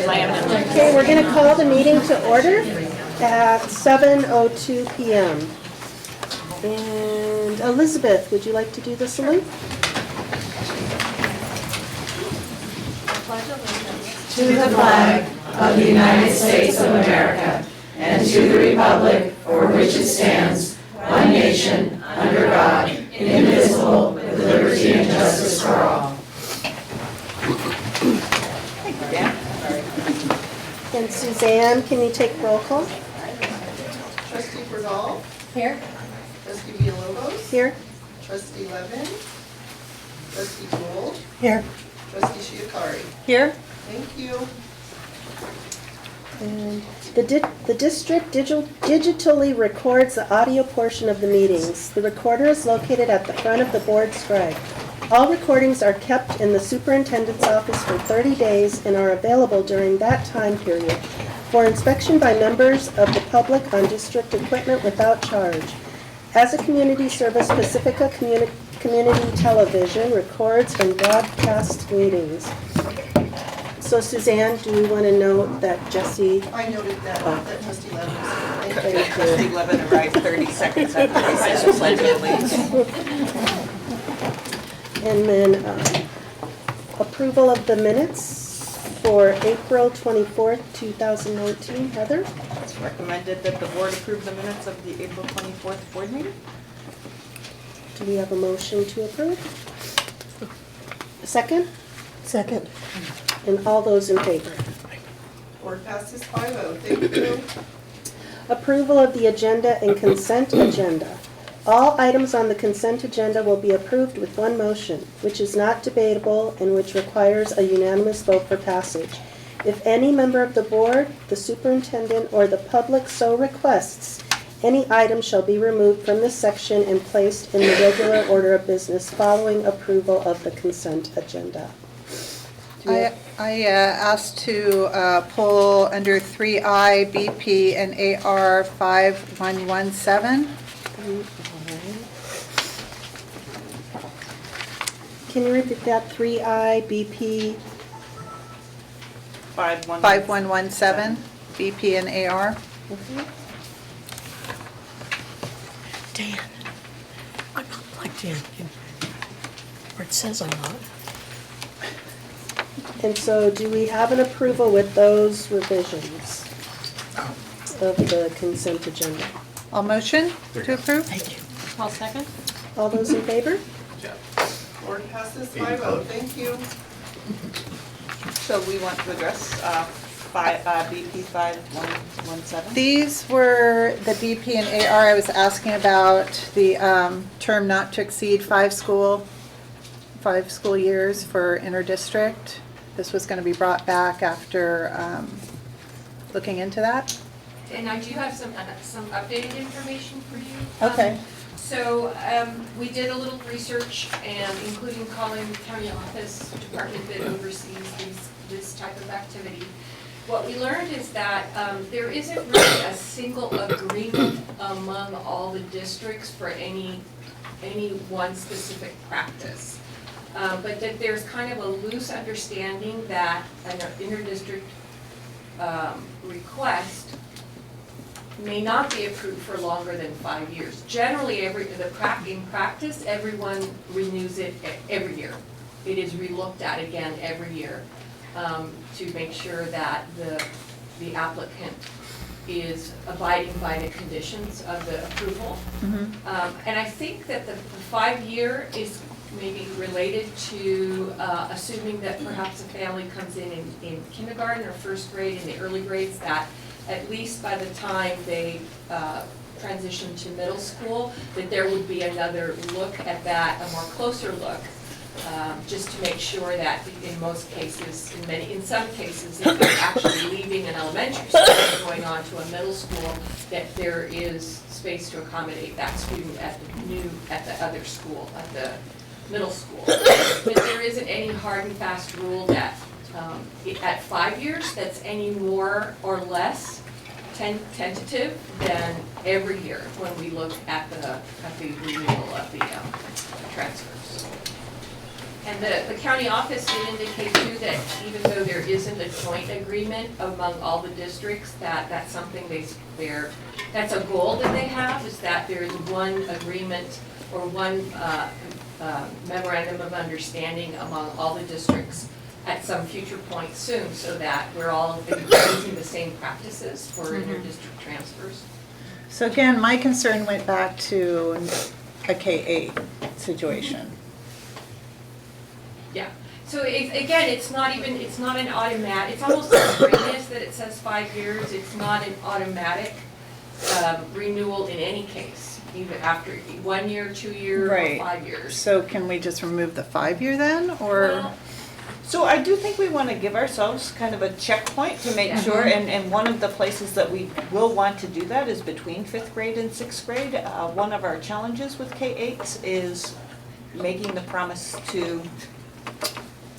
Okay, we're going to call the meeting to order at 7:02 p.m. And Elizabeth, would you like to do the salute? To the flag of the United States of America and to the republic for which it stands, one nation, under God, indivisible, with liberty and justice for all. And Suzanne, can you take roll call? Trustee Bergall? Here. Trustee Villalobos? Here. Trustee Levin? Trustee Gould? Here. Trustee Shiakari? Here. Thank you. And the district digitally records the audio portion of the meetings. The recorder is located at the front of the board scribe. All recordings are kept in the superintendent's office for 30 days and are available during that time period for inspection by members of the public on district equipment without charge. As a community service, Pacifica Community Television records and broadcasts meetings. So Suzanne, do you want to note that Jesse? I noted that, that Trustee Levin was here. Thank you. Trustee Levin arrived 30 seconds after he said the pledge of allegiance. And then approval of the minutes for April 24th, 2019. Heather? It's recommended that the board approve the minutes of the April 24th board meeting. Do we have a motion to approve? A second? Second. And all those in favor? Board passes 5-0. Thank you. Approval of the agenda and consent agenda. All items on the consent agenda will be approved with one motion, which is not debatable and which requires a unanimous vote for passage. If any member of the board, the superintendent, or the public so requests, any item shall be removed from this section and placed in the regular order of business following approval of the consent agenda. I asked to pull under 3I, BP, and AR 5117. Can you repeat that? 3I, BP? 5117, BP and AR. Dan, I'm not plugged in, or it says I'm not. And so do we have an approval with those revisions of the consent agenda? All motion to approve? Thank you. I'll second. All those in favor? Board passes 5-0. Thank you. So we want to address BP 5117. These were the BP and AR. I was asking about the term not to exceed 5 school years for interdistrict. This was going to be brought back after looking into that. And I do have some updated information for you. Okay. So we did a little research, and including calling the county office department that oversees this type of activity. What we learned is that there isn't really a single agreement among all the districts for any one specific practice. But that there's kind of a loose understanding that an interdistrict request may not be approved for longer than 5 years. Generally, in practice, everyone renews it every year. It is relooked at again every year to make sure that the applicant is abiding by the conditions of the approval. And I think that the 5-year is maybe related to assuming that perhaps a family comes in kindergarten or first grade, in the early grades, that at least by the time they transition to middle school, that there would be another look at that, a more closer look, just to make sure that in most cases, in some cases, if they're actually leaving an elementary school and going on to a middle school, that there is space to accommodate that student at the other school, at the middle school. But there isn't any hard and fast rule that at 5 years that's any more or less tentative than every year when we look at the renewal of the transfers. And the county office did indicate too that even though there isn't a joint agreement among all the districts, that's something that's a goal that they have, is that there is one agreement or one memorandum of understanding among all the districts at some future point soon, so that we're all using the same practices for inter-district transfers. So again, my concern went back to a K-8 situation. Yeah, so again, it's not an automatic, it's almost like previous that it says 5 years, it's not an automatic renewal in any case, either after 1 year, 2 year, Right. or 5 years. So can we just remove the 5-year then, or? Well, So I do think we want to give ourselves kind of a checkpoint to make sure, and one of the places that we will want to do that is between 5th grade and 6th grade. One of our challenges with K-8s is making the promise to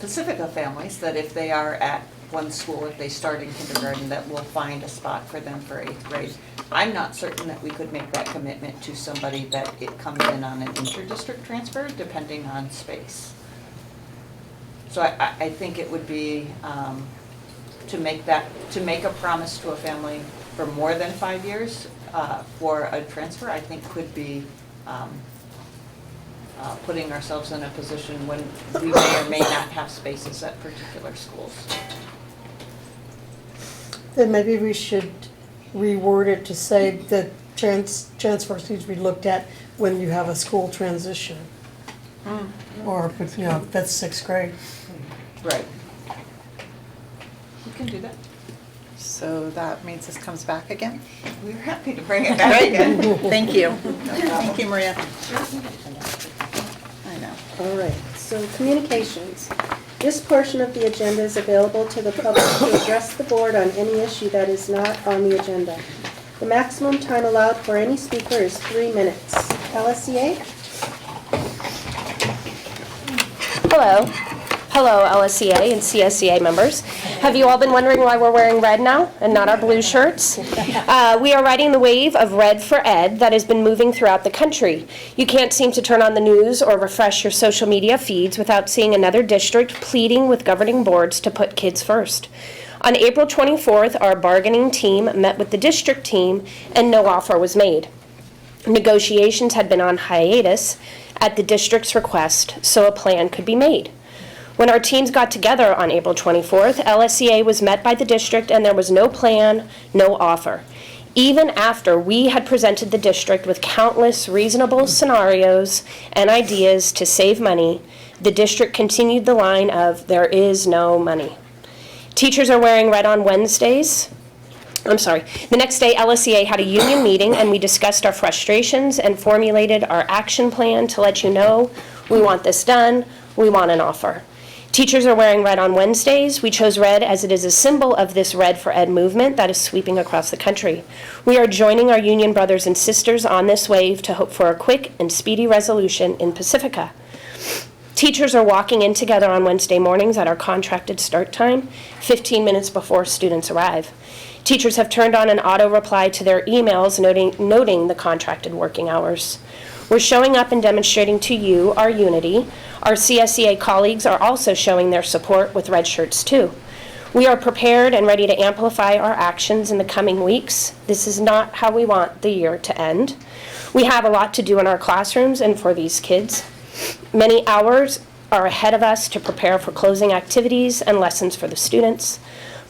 Pacifica families that if they are at one school, if they start in kindergarten, that we'll find a spot for them for 8th grade. I'm not certain that we could make that commitment to somebody that it comes in on an inter-district transfer, depending on space. So I think it would be, to make a promise to a family for more than 5 years for a transfer, I think could be putting ourselves in a position when we may or may not have spaces at particular schools. Then maybe we should reword it to say that transfers need to be looked at when you have a school transition. Or, 5th, 6th grade. Right. We can do that. So that means this comes back again? We're happy to bring it back again. Thank you. Thank you, Maria. I know. All right, so communications. This portion of the agenda is available to the public to address the board on any issue that is not on the agenda. The maximum time allowed for any speaker is 3 minutes. LSCA? Hello. Hello, LSCA and CSCA members. Have you all been wondering why we're wearing red now and not our blue shirts? We are riding the wave of Red for Ed that has been moving throughout the country. You can't seem to turn on the news or refresh your social media feeds without seeing another district pleading with governing boards to put kids first. On April 24th, our bargaining team met with the district team and no offer was made. Negotiations had been on hiatus at the district's request, so a plan could be made. When our teams got together on April 24th, LSCA was met by the district and there was no plan, no offer. Even after we had presented the district with countless reasonable scenarios and ideas to save money, the district continued the line of, there is no money. Teachers are wearing red on Wednesdays. The next day, LSCA had a union meeting and we discussed our frustrations and formulated our action plan to let you know, we want this done, we want an offer. Teachers are wearing red on Wednesdays. We chose red as it is a symbol of this Red for Ed movement that is sweeping across the country. We are joining our union brothers and sisters on this wave to hope for a quick and speedy resolution in Pacifica. Teachers are walking in together on Wednesday mornings at our contracted start time, 15 minutes before students arrive. Teachers have turned on an auto reply to their emails noting the contracted working hours. We're showing up and demonstrating to you our unity. Our CSCA colleagues are also showing their support with red shirts too. We are prepared and ready to amplify our actions in the coming weeks. This is not how we want the year to end. We have a lot to do in our classrooms and for these kids. Many hours are ahead of us to prepare for closing activities and lessons for the students.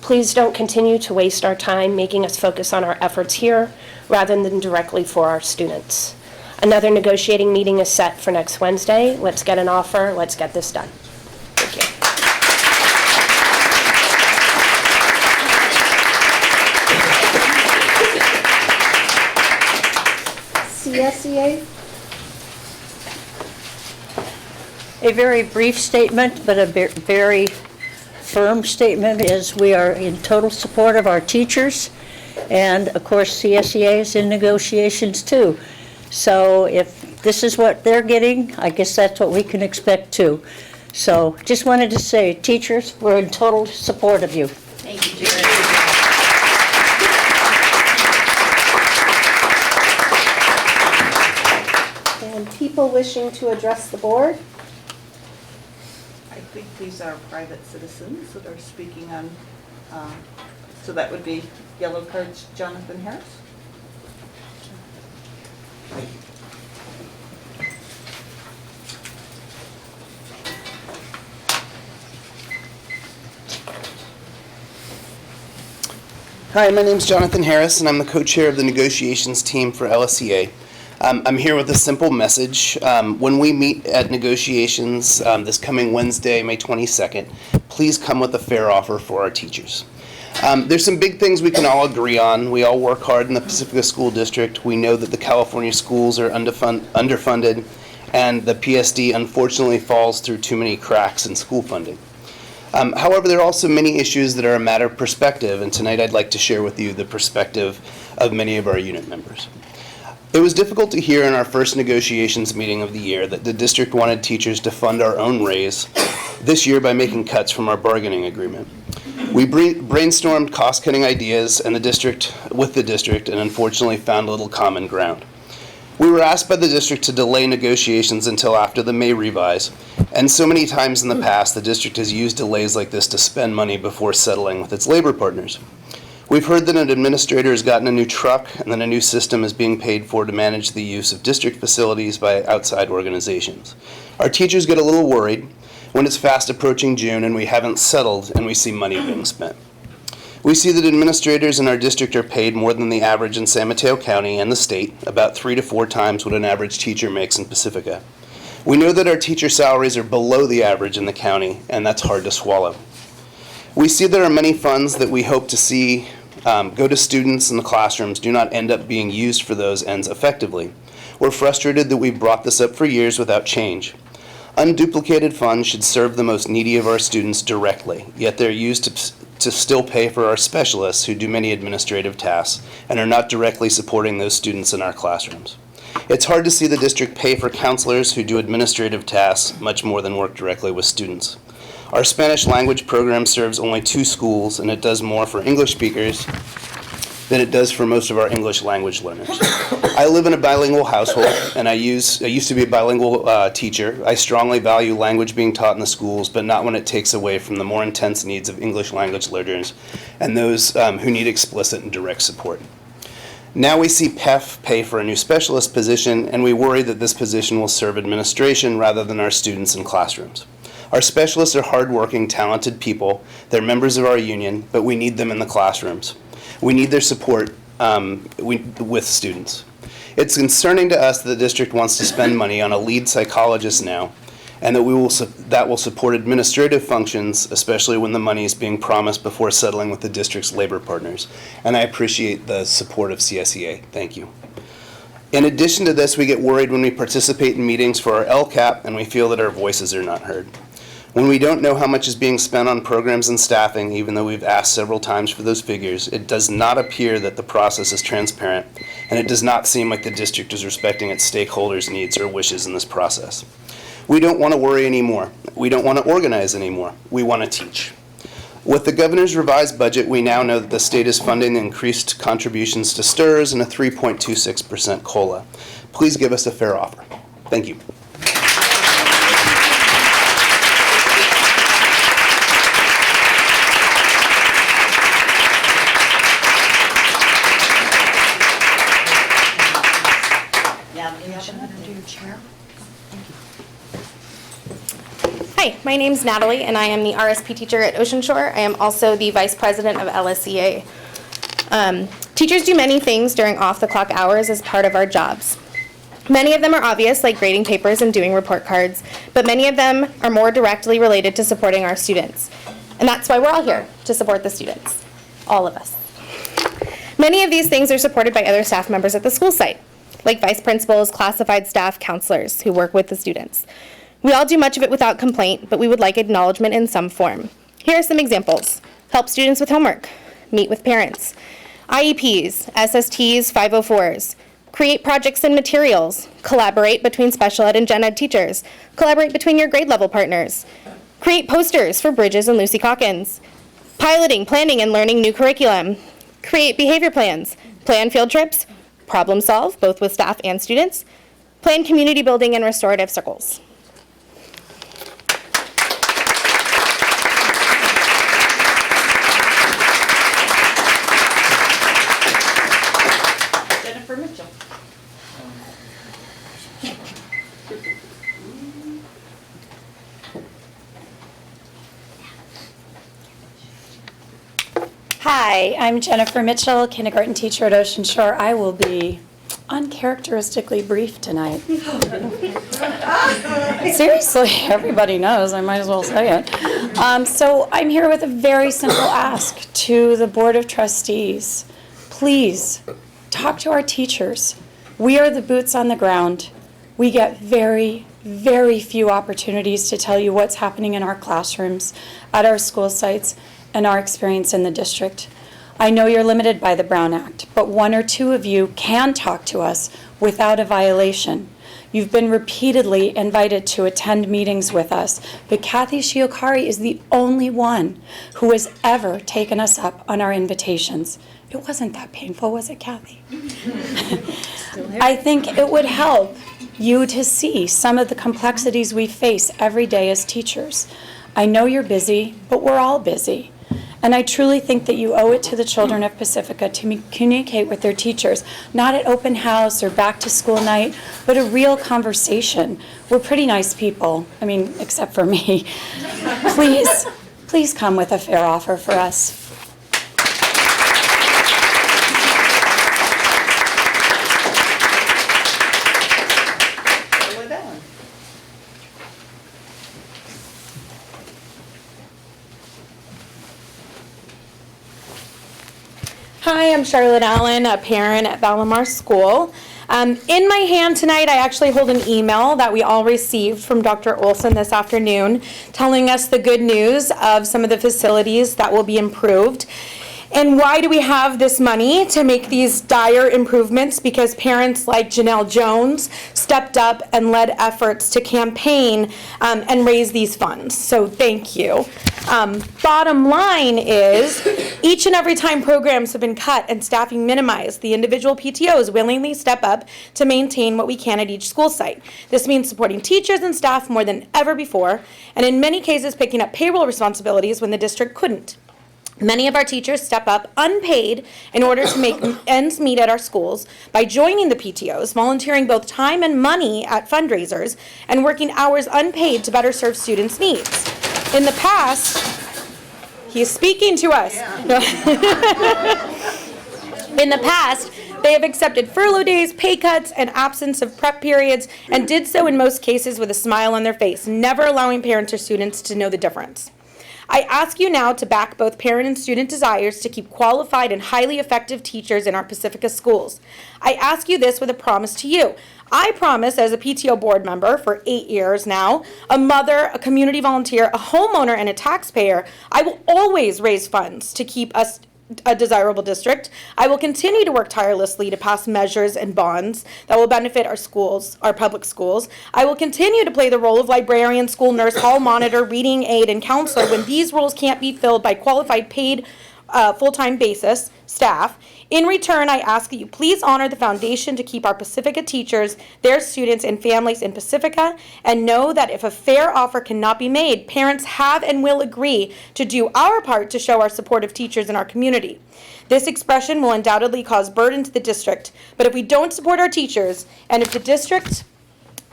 Please don't continue to waste our time making us focus on our efforts here rather than directly for our students. Another negotiating meeting is set for next Wednesday. Let's get an offer. Let's get this done. Thank you. CSCA? A very brief statement, but a very firm statement is we are in total support of our teachers, and of course CSEA is in negotiations too. So if this is what they're getting, I guess that's what we can expect too. So just wanted to say, teachers, we're in total support of you. Thank you, Jerry. And people wishing to address the board? think these are private citizens that are speaking on, so that would be yellow cards, Jonathan Harris. Hi, my name's Jonathan Harris, and I'm the co-chair of the negotiations team for LSEA. I'm here with a simple message. When we meet at negotiations this coming Wednesday, May 22nd, please come with a fair offer for our teachers. There's some big things we can all agree on. We all work hard in the Pacifica School District. We know that the California schools are underfunded, and the PSD unfortunately falls through too many cracks in school funding. However, there are also many issues that are a matter of perspective, and tonight I'd like to share with you the perspective of many of our unit members. It was difficult to hear in our first negotiations meeting of the year that the district wanted teachers to fund our own raise this year by making cuts from our bargaining agreement. We brainstormed cost-cutting ideas with the district and unfortunately found little common ground. We were asked by the district to delay negotiations until after the May revise, and so many times in the past the district has used delays like this to spend money before settling with its labor partners. We've heard that an administrator has gotten a new truck and that a new system is being paid for to manage the use of district facilities by outside organizations. Our teachers get a little worried when it's fast approaching June and we haven't settled and we see money being spent. We see that administrators in our district are paid more than the average in San Mateo County and the state, about 3 to 4 times what an average teacher makes in Pacifica. We know that our teacher salaries are below the average in the county, and that's hard to swallow. We see that our many funds that we hope to see go to students in the classrooms do not end up being used for those ends effectively. We're frustrated that we've brought this up for years without change. Unduplicated funds should serve the most needy of our students directly, yet they're used to still pay for our specialists who do many administrative tasks and are not directly supporting those students in our classrooms. It's hard to see the district pay for counselors who do administrative tasks much more than work directly with students. Our Spanish language program serves only 2 schools, and it does more for English speakers than it does for most of our English language learners. I live in a bilingual household, and I used to be a bilingual teacher. I strongly value language being taught in the schools, but not when it takes away from the more intense needs of English language learners and those who need explicit and direct support. Now we see PEF pay for a new specialist position, and we worry that this position will serve administration rather than our students in classrooms. Our specialists are hardworking, talented people. They're members of our union, but we need them in the classrooms. We need their support with students. It's concerning to us that the district wants to spend money on a lead psychologist now, and that that will support administrative functions, especially when the money is being promised before settling with the district's labor partners. And I appreciate the support of CSEA. Thank you. In addition to this, we get worried when we participate in meetings for our LCAP and we feel that our voices are not heard. When we don't know how much is being spent on programs and staffing, even though we've asked several times for those figures, it does not appear that the process is transparent, and it does not seem like the district is respecting its stakeholders' needs or wishes in this process. We don't want to worry anymore. We don't want to organize anymore. We want to teach. With the governor's revised budget, we now know that the state is funding increased contributions to STRS and a 3.26% COLA. Please give us a fair offer. Thank you. Hi, my name's Natalie, and I am the RSP teacher at Ocean Shore. I am also the vice president of LSEA. Teachers do many things during off-the-clock hours as part of our jobs. Many of them are obvious, like grading papers and doing report cards, but many of them are more directly related to supporting our students. And that's why we're all here, to support the students, all of us. Many of these things are supported by other staff members at the school site, like vice principals, classified staff, counselors who work with the students. We all do much of it without complaint, but we would like acknowledgement in some form. Here are some examples. Help students with homework, meet with parents, IEPs, SSTs, 504s, create projects and materials, collaborate between special ed and gen ed teachers, collaborate between your grade level partners, create posters for Bridges and Lucy Calkins, piloting, planning, and learning new curriculum, create behavior plans, plan field trips, problem solve, both with staff and students, plan community building and restorative circles. Hi, I'm Jennifer Mitchell, kindergarten teacher at Ocean Shore. I will be uncharacteristically brief tonight. Seriously, everybody knows, I might as well say it. So I'm here with a very simple ask to the Board of Trustees. Please, talk to our teachers. We are the boots on the ground. We get very, very few opportunities to tell you what's happening in our classrooms, at our school sites, and our experience in the district. I know you're limited by the Brown Act, but one or two of you can talk to us without a violation. You've been repeatedly invited to attend meetings with us, but Kathy Shiokari is the only one who has ever taken us up on our invitations. It wasn't that painful, was it, Kathy? I think it would help you to see some of the complexities we face every day as teachers. I know you're busy, but we're all busy. And I truly think that you owe it to the children of Pacifica to communicate with their teachers, not at open house or back to school night, but a real conversation. We're pretty nice people, I mean, except for me. Please come with a fair offer for us. Hi, I'm Charlotte Allen, a parent at Valamar School. In my hand tonight, I actually hold an email that we all received from Dr. Olson this afternoon telling us the good news of some of the facilities that will be improved. And why do we have this money to make these dire improvements? Because parents like Janelle Jones stepped up and led efforts to campaign and raise these funds. So thank you. Bottom line is, each and every time programs have been cut and staffing minimized, the individual PTOs willingly step up to maintain what we can at each school site. This means supporting teachers and staff more than ever before, and in many cases picking up payroll responsibilities when the district couldn't. Many of our teachers step up unpaid in order to make ends meet at our schools by joining the PTOs, volunteering both time and money at fundraisers, and working hours unpaid to better serve students' needs. In the past, he is speaking to us. In the past, they have accepted furlough days, pay cuts, and absence of prep periods, and did so in most cases with a smile on their face, never allowing parents or students to know the difference. I ask you now to back both parent and student desires to keep qualified and highly effective teachers in our Pacifica schools. I ask you this with a promise to you. I promise, as a PTO board member for 8 years now, a mother, a community volunteer, a homeowner, and a taxpayer, I will always raise funds to keep us a desirable district. I will continue to work tirelessly to pass measures and bonds that will benefit our schools, our public schools. I will continue to play the role of librarian, school nurse, hall monitor, reading aide, and counselor when these roles can't be filled by qualified paid full-time basis staff. In return, I ask that you please honor the foundation to keep our Pacifica teachers, their students, and families in Pacifica, and know that if a fair offer cannot be made, parents have and will agree to do our part to show our support of teachers in our community. This expression will undoubtedly cause burden to the district, but if we don't support our teachers, and if the district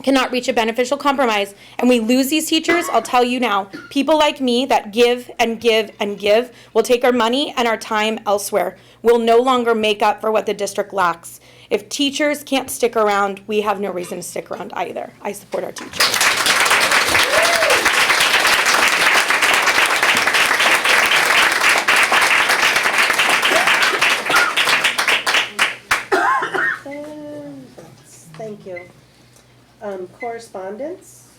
cannot reach a beneficial compromise, and we lose these teachers, I'll tell you now, people like me that give and give and give will take our money and our time elsewhere. We'll no longer make up for what the district lacks. If teachers can't stick around, we have no reason to stick around either. I support our teachers. Thank you. Correspondence?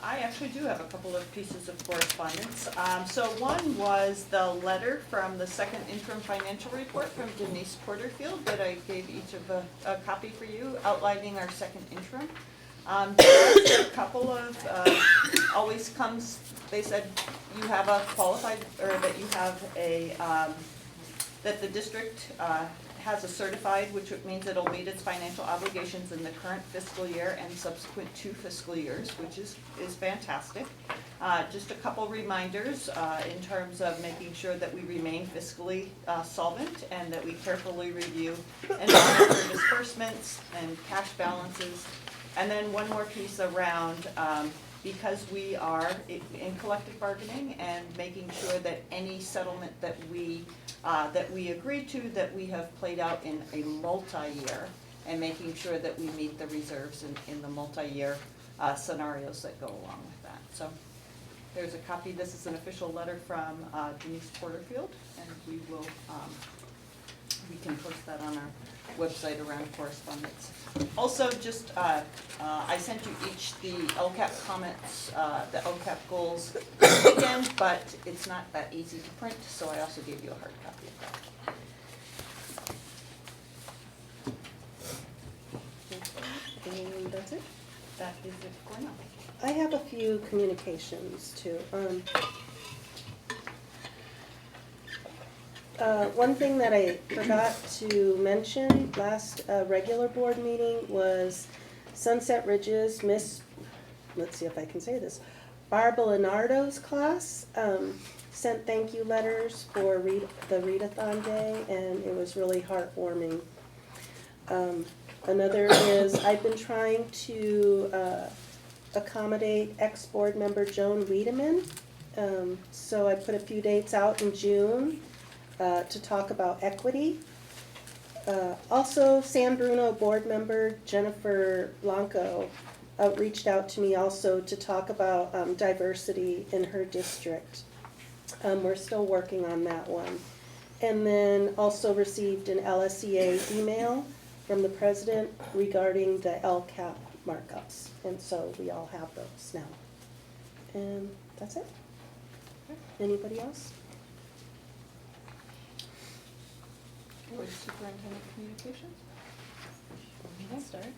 I actually do have a couple of pieces of correspondence. So one was the letter from the second interim financial report from Denise Porterfield that I gave each of a copy for you, outlining our second interim. Just a couple of, always comes, they said you have a qualified, or that you have a, that the district has a certified, which means it'll meet its financial obligations in the current fiscal year and subsequent 2 fiscal years, which is fantastic. Just a couple reminders in terms of making sure that we remain fiscally solvent and that we carefully review and monitor disbursements and cash balances. And then one more piece around because we are in collective bargaining and making sure that any settlement that we agree to, that we have played out in a multi-year, and making sure that we meet the reserves in the multi-year scenarios that go along with that. So there's a copy. This is an official letter from Denise Porterfield, and we can post that on our website around correspondence. Also, just I sent you each the LCAP comments, the LCAP goals again, but it's not that easy to print, so I also gave you a hard copy of that. And that's it. That is it for now. I have a few communications too. One thing that I forgot to mention last regular board meeting was Sunset Ridge's let's see if I can say this, Barb Leonardo's class sent thank you letters for the Readathon Day, and it was really heartwarming. Another is I've been trying to accommodate ex-board member Joan Wiedemann. So I put a few dates out in June to talk about equity. Also, San Bruno board member Jennifer Blanco reached out to me also to talk about diversity in her district. We're still working on that one. And then also received an LSEA email from the president regarding the LCAP markups. And so we all have those now. And that's it. Anybody else? Board Superintendent Communications? I'll start.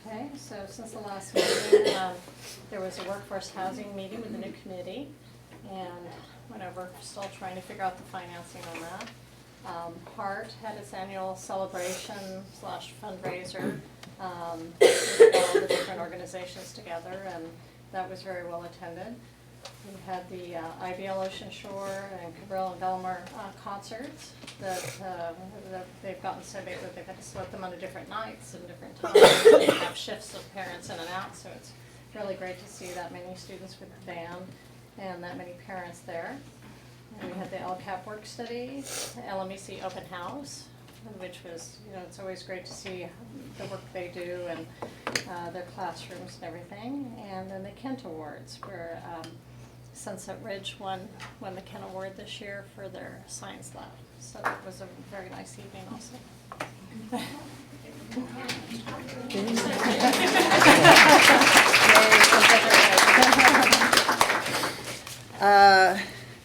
Okay, so since the last meeting, there was a workforce housing meeting with the new committee, and we're still trying to figure out the financing on that. HART had its annual celebration / fundraiser with all the different organizations together, and that was very well attended. We had the IBL Ocean Shore and Cabrillo and Belmar concerts that they've gotten so big that they've had to split them on different nights and different times. They have shifts of parents in and out, so it's really great to see that many students with the band and that many parents there. And we had the LCAP work study, the LMEC open house, which was, it's always great to see the work they do and their classrooms and everything. And then the Kent Awards, where Sunset Ridge won the Kent Award this year for their science lab. So that was a very nice evening also.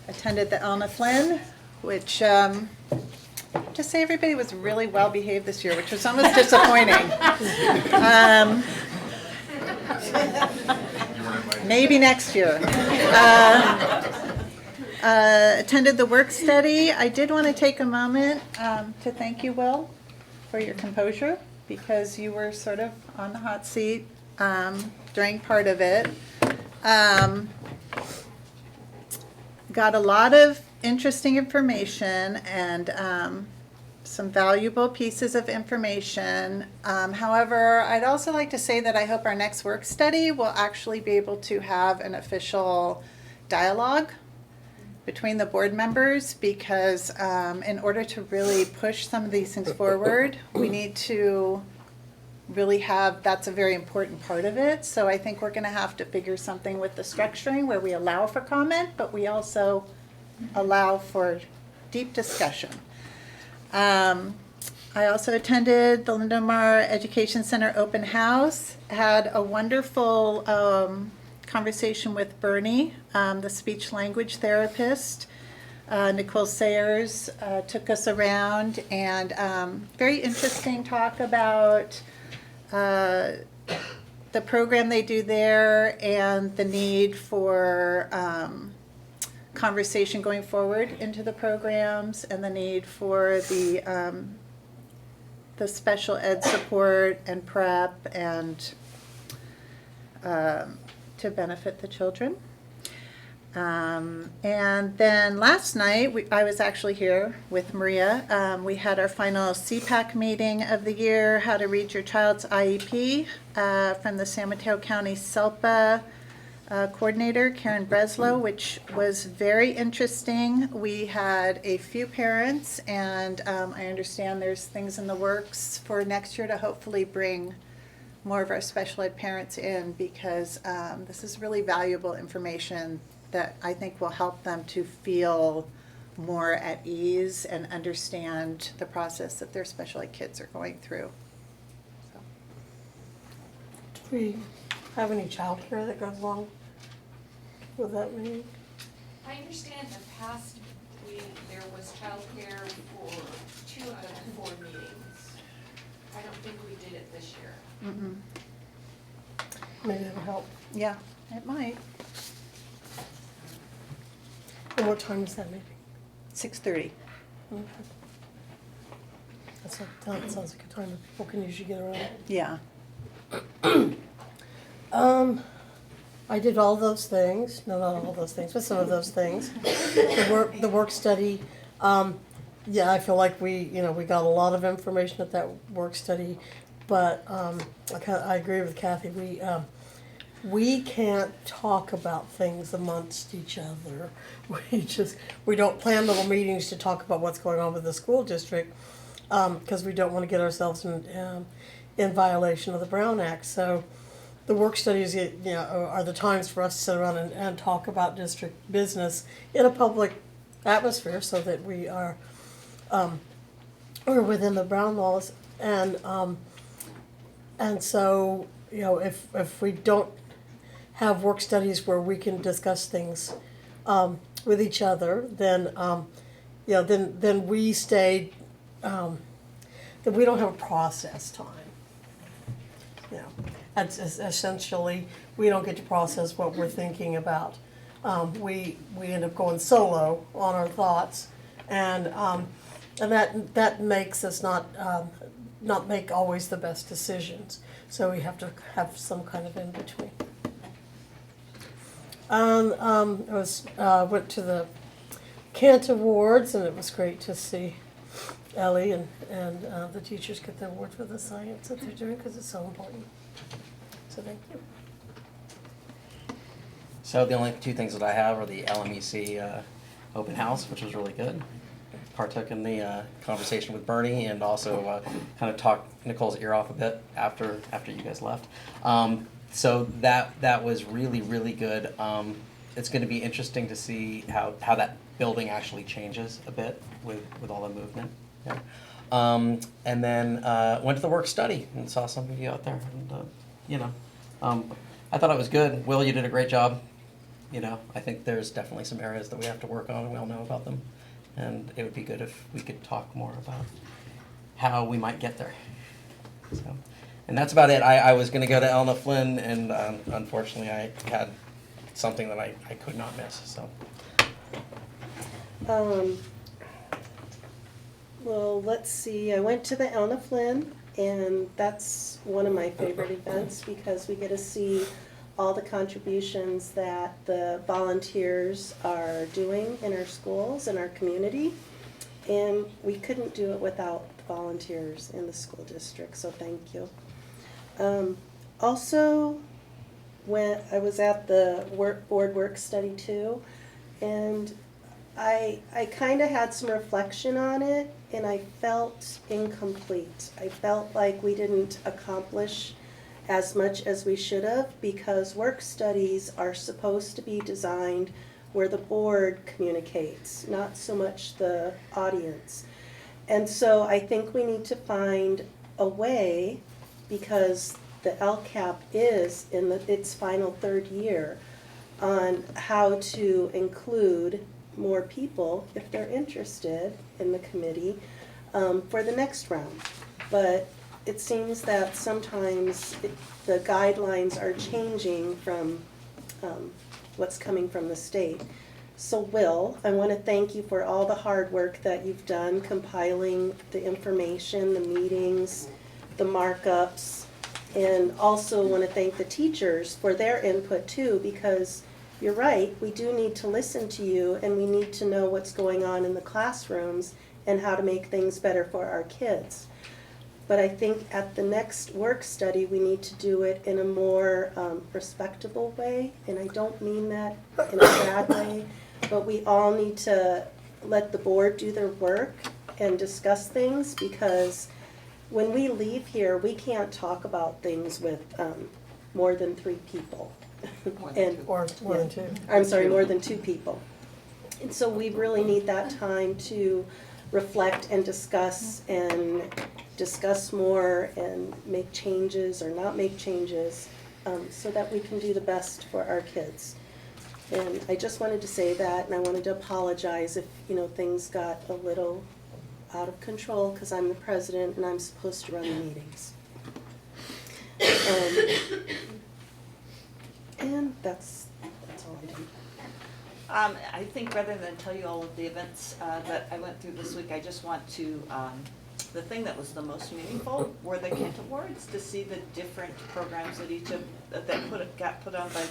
Attended the Elna Flynn, which to say everybody was really well behaved this year, which was almost disappointing. Maybe next year. Attended the work study. I did want to take a moment to thank you, Will, for your composure, because you were sort of on the hot seat during part of it. Got a lot of interesting information and some valuable pieces of information. However, I'd also like to say that I hope our next work study will actually be able to have an official dialogue between the board members, because in order to really push some of these things forward, we need to really that's a very important part of it. So I think we're going to have to figure something with the structuring where we allow for comment, but we also allow for deep discussion. I also attended the Lindomar Education Center open house, had a wonderful conversation with Bernie, the speech language therapist. Nicole Sayers took us around, and very interesting talk about the program they do there and the need for conversation going forward into the programs, and the need for the special ed support and prep and to benefit the children. And then last night, I was actually here with Maria. We had our final CPAC meeting of the year, How to Read Your Child's IEP, from the San Mateo County SELPA coordinator, Karen Breslow, which was very interesting. We had a few parents, and I understand there's things in the works for next year to hopefully bring more of our special ed parents in, because this is really valuable information that I think will help them to feel more at ease and understand the process that their special ed kids are going through. So. Do we have any childcare that goes along with that meeting? I understand in the past, there was childcare for 2 out of the 4 meetings. I don't think we did it this year. Mm-mm. Maybe that'll help. Yeah, it might. And what time is that meeting? 6:30. Okay. That sounds like a time that people can usually get around. Yeah. I did all those things. No, not all those things, but some of those things. The work study. Yeah, I feel like we got a lot of information at that work study, but I agree with Kathy. We can't talk about things amongst each other. We don't plan little meetings to talk about what's going on with the school district, because we don't want to get ourselves in violation of the Brown Act. So the work studies, are the times for us to sit around and talk about district business in a public atmosphere, so that we're within the Brown laws. And so, if we don't have work studies where we can discuss things with each other, then then we stay, then we don't have a process time. That's essentially, we don't get to process what we're thinking about. We end up going solo on our thoughts, and that makes us not make always the best decisions. So we have to have some kind of in between. I went to the Kent Awards, and it was great to see Ellie and the teachers get the award for the science that they're doing, because it's so important. So thank you. So the only 2 things that I have are the LMEC open house, which was really good. Partook in the conversation with Bernie, and also kind of talked Nicole's ear off a bit after you guys left. So that was really, really good. It's going to be interesting to see how that building actually changes a bit with all the movement. Yeah. And then went to the work study and saw some of you out there. And, I thought it was good. Will, you did a great job. I think there's definitely some areas that we have to work on, and we all know about them. And it would be good if we could talk more about how we might get there. So, and that's about it. I was going to go to Elna Flynn, and unfortunately I had something that I could not miss. So. Well, let's see. I went to the Elna Flynn, and that's one of my favorite events, because we get to see all the contributions that the volunteers are doing in our schools and our community. And we couldn't do it without the volunteers in the school district, so thank you. Also, when I was at the board work study too, and I kind of had some reflection on it, and I felt incomplete. I felt like we didn't accomplish as much as we should have, because work studies are supposed to be designed where the board communicates, not so much the audience. And so I think we need to find a way, because the LCAP is in its final 3rd year, on how to include more people, if they're interested, in the committee for the next round. But it seems that sometimes the guidelines are changing from what's coming from the state. So Will, I want to thank you for all the hard work that you've done compiling the information, the meetings, the markups, and also want to thank the teachers for their input too, because you're right, we do need to listen to you, and we need to know what's going on in the classrooms and how to make things better for our kids. But I think at the next work study, we need to do it in a more respectable way, and I don't mean that in a bad way, but we all need to let the board do their work and discuss things, because when we leave here, we can't talk about things with more than 3 people. Or more than 2. I'm sorry, more than 2 people. And so we really need that time to reflect and discuss more and make changes or not make changes, so that we can do the best for our kids. And I just wanted to say that, and I wanted to apologize if, things got a little out of control, because I'm the president and I'm supposed to run the meetings. And that's all I do. I think rather than tell you all of the events that I went through this week, I just want to, the thing that was the most meaningful were the Kent Awards, to see the different programs that got put on by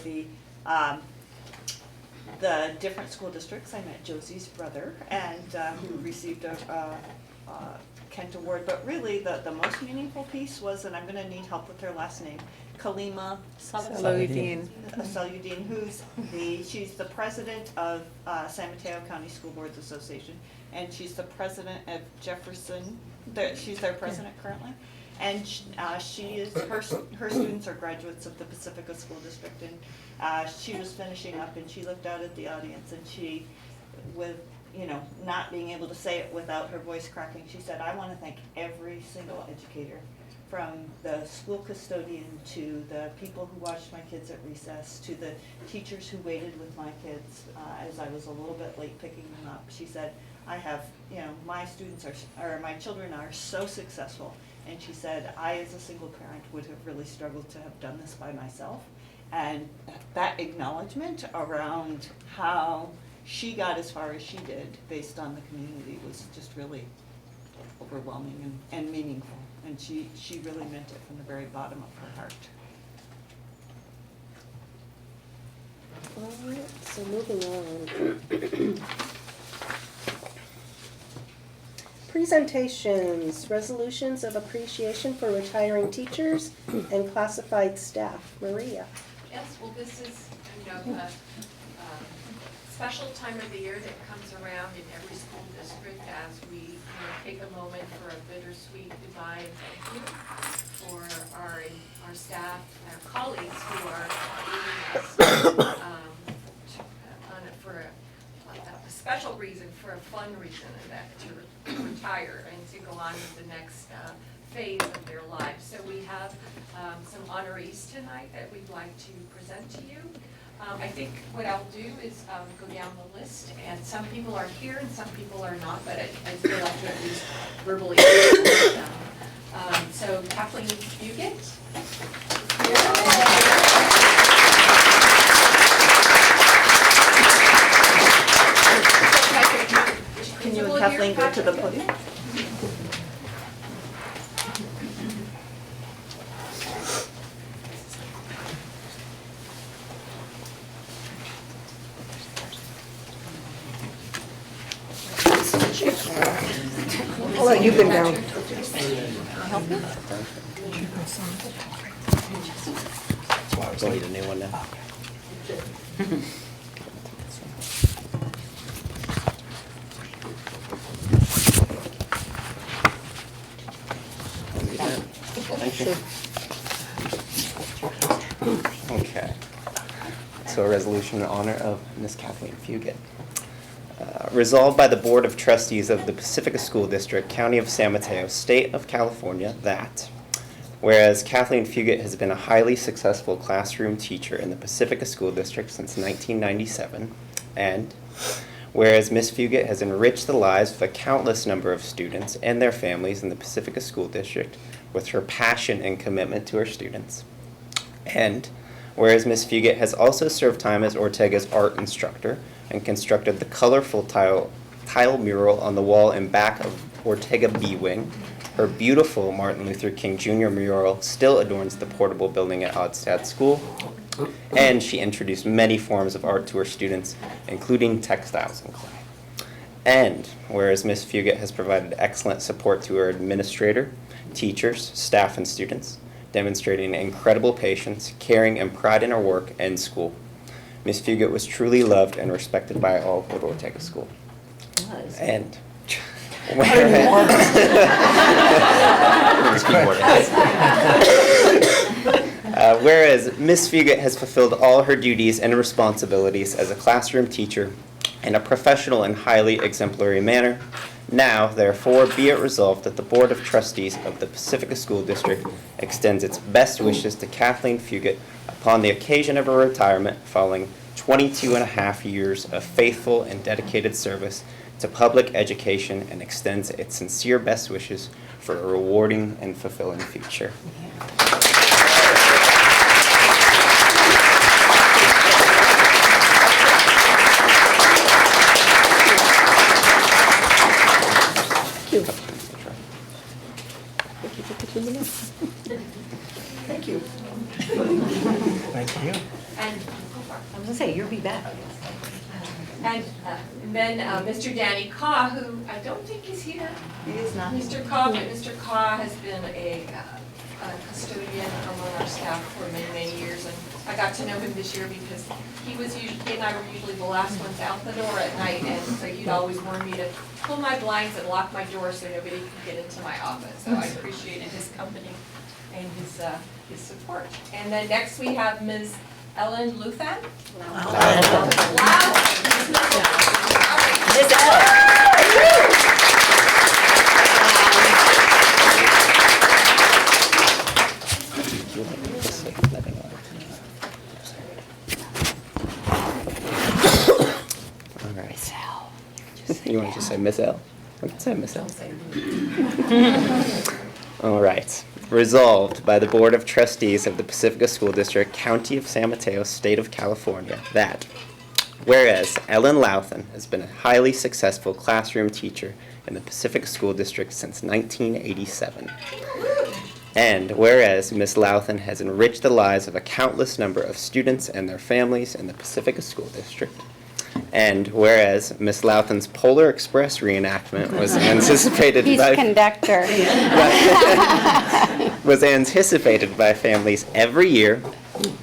the different school districts. I met Josie's brother, and who received a Kent Award. But really, the most meaningful piece was, and I'm going to need help with her last name, Kalima Saludin. She's the president of San Mateo County School Boards Association, and she's the president of Jefferson. She's their president currently, and her students are graduates of the Pacifica School District, and she was finishing up, and she looked out at the audience, and she, with not being able to say it without her voice cracking, she said, "I want to thank every single educator, from the school custodian to the people who watched my kids at recess, to the teachers who waited with my kids as I was a little bit late picking them up." She said, "I have, my my children are so successful." And she said, "I, as a single parent, would have really struggled to have done this by myself." And that acknowledgement around how she got as far as she did based on the community was just really overwhelming and meaningful. And she really meant it from the very bottom of her heart. All right, so moving on. Presentations, resolutions of appreciation for retiring teachers and classified staff. Maria. Yes, well, this is a special time of the year that comes around in every school district as we take a moment for a bittersweet goodbye and thank you for our staff and our colleagues who are leaving us for a special reason, for a fun reason, and that to retire and to go on to the next phase of their lives. So we have some honorees tonight that we'd like to present to you. I think what I'll do is go down the list, and some people are here and some people are not, but I feel like to at least verbally introduce them. So Kathleen Fugit. Can you and Kathleen go to the podium? I'll let you bend down. We'll need a new one now. Thank you. Okay. So a resolution in honor of Miss Kathleen Fugit. Resolved by the Board of Trustees of the Pacifica School District, County of San Mateo, State of California, that whereas Kathleen Fugit has been a highly successful classroom teacher in the Pacifica School District since 1997, and whereas Ms. Fugit has enriched the lives of a countless number of students and their families in the Pacifica School District with her passion and commitment to her students, and whereas Ms. Fugit has also served time as Ortega's art instructor and constructed the colorful tile mural on the wall in back of Ortega B Wing. Her beautiful Martin Luther King Jr. mural still adorns the portable building at Odstad School. and she introduced many forms of art to her students, including textiles and clay. And whereas Ms. Fugit has provided excellent support to her administrator, teachers, staff, and students, demonstrating incredible patience, caring, and pride in her work and school. Ms. Fugit was truly loved and respected by all at Ortega School. And whereas Ms. Fugit has fulfilled all her duties and responsibilities as a classroom teacher in a professional and highly exemplary manner, now, therefore, be it resolved that the Board of Trustees of the Pacifica School District extends its best wishes to Kathleen Fugit upon the occasion of her retirement following 22 and a half years of faithful and dedicated service to public education, and extends its sincere best wishes for a rewarding and fulfilling future. Thank you. Thank you. And I was gonna say, you'll be back. And then Mr. Danny Kaw, who I don't think is here. He is not. Mr. Kaw, but Mr. Kaw has been a custodian among our staff for many, many years. And I got to know him this year because he and I were usually the last ones out the door at night. And so he'd always warn me to pull my blinds and lock my door so nobody could get into my office. So I appreciated his company and his support. And then next we have Ms. Ellen Luthan. All right. You want to just say Miss L? I can say Miss L. All right. Resolved by the Board of Trustees of the Pacifica School District, County of San Mateo, State of California, that whereas Ellen Louthan has been a highly successful classroom teacher in the Pacifica School District since 1987, and whereas Ms. Louthan has enriched the lives of a countless number of students and their families in the Pacifica School District, and whereas Ms. Louthan's Polar Express reenactment was anticipated was anticipated by families every year,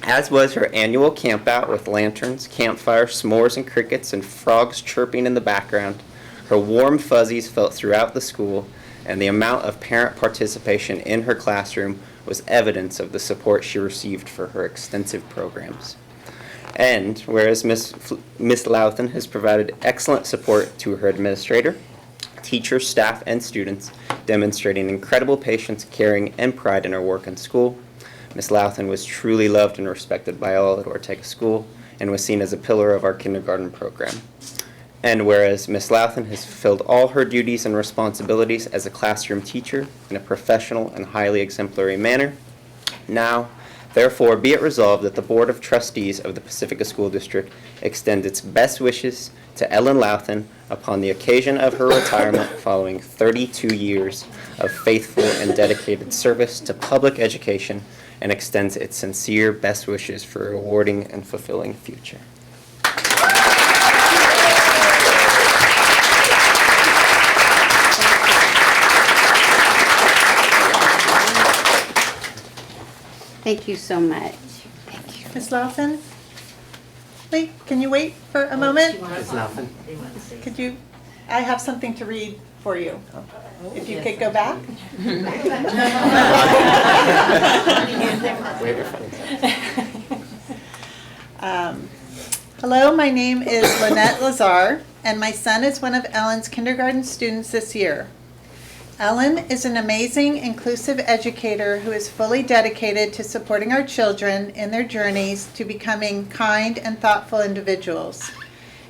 as was her annual campout with lanterns, campfire, s'mores, and crickets, and frogs chirping in the background. Her warm fuzzies felt throughout the school, and the amount of parent participation in her classroom was evidence of the support she received for her extensive programs. And whereas Ms. Louthan has provided excellent support to her administrator, teachers, staff, and students, demonstrating incredible patience, caring, and pride in her work and school, Ms. Louthan was truly loved and respected by all at Ortega School and was seen as a pillar of our kindergarten program. And whereas Ms. Louthan has fulfilled all her duties and responsibilities as a classroom teacher in a professional and highly exemplary manner, now, therefore, be it resolved that the Board of Trustees of the Pacifica School District extend its best wishes to Ellen Louthan upon the occasion of her retirement following 32 years of faithful and dedicated service to public education, and extends its sincere best wishes for a rewarding and fulfilling future. Thank you so much. Ms. Lawson? Wait, can you wait for a moment? Ms. Louthan? Could you, I have something to read for you. If you could go back. Hello, my name is Lynette Lazar, and my son is one of Ellen's kindergarten students this year. Ellen is an amazing, inclusive educator who is fully dedicated to supporting our children in their journeys to becoming kind and thoughtful individuals.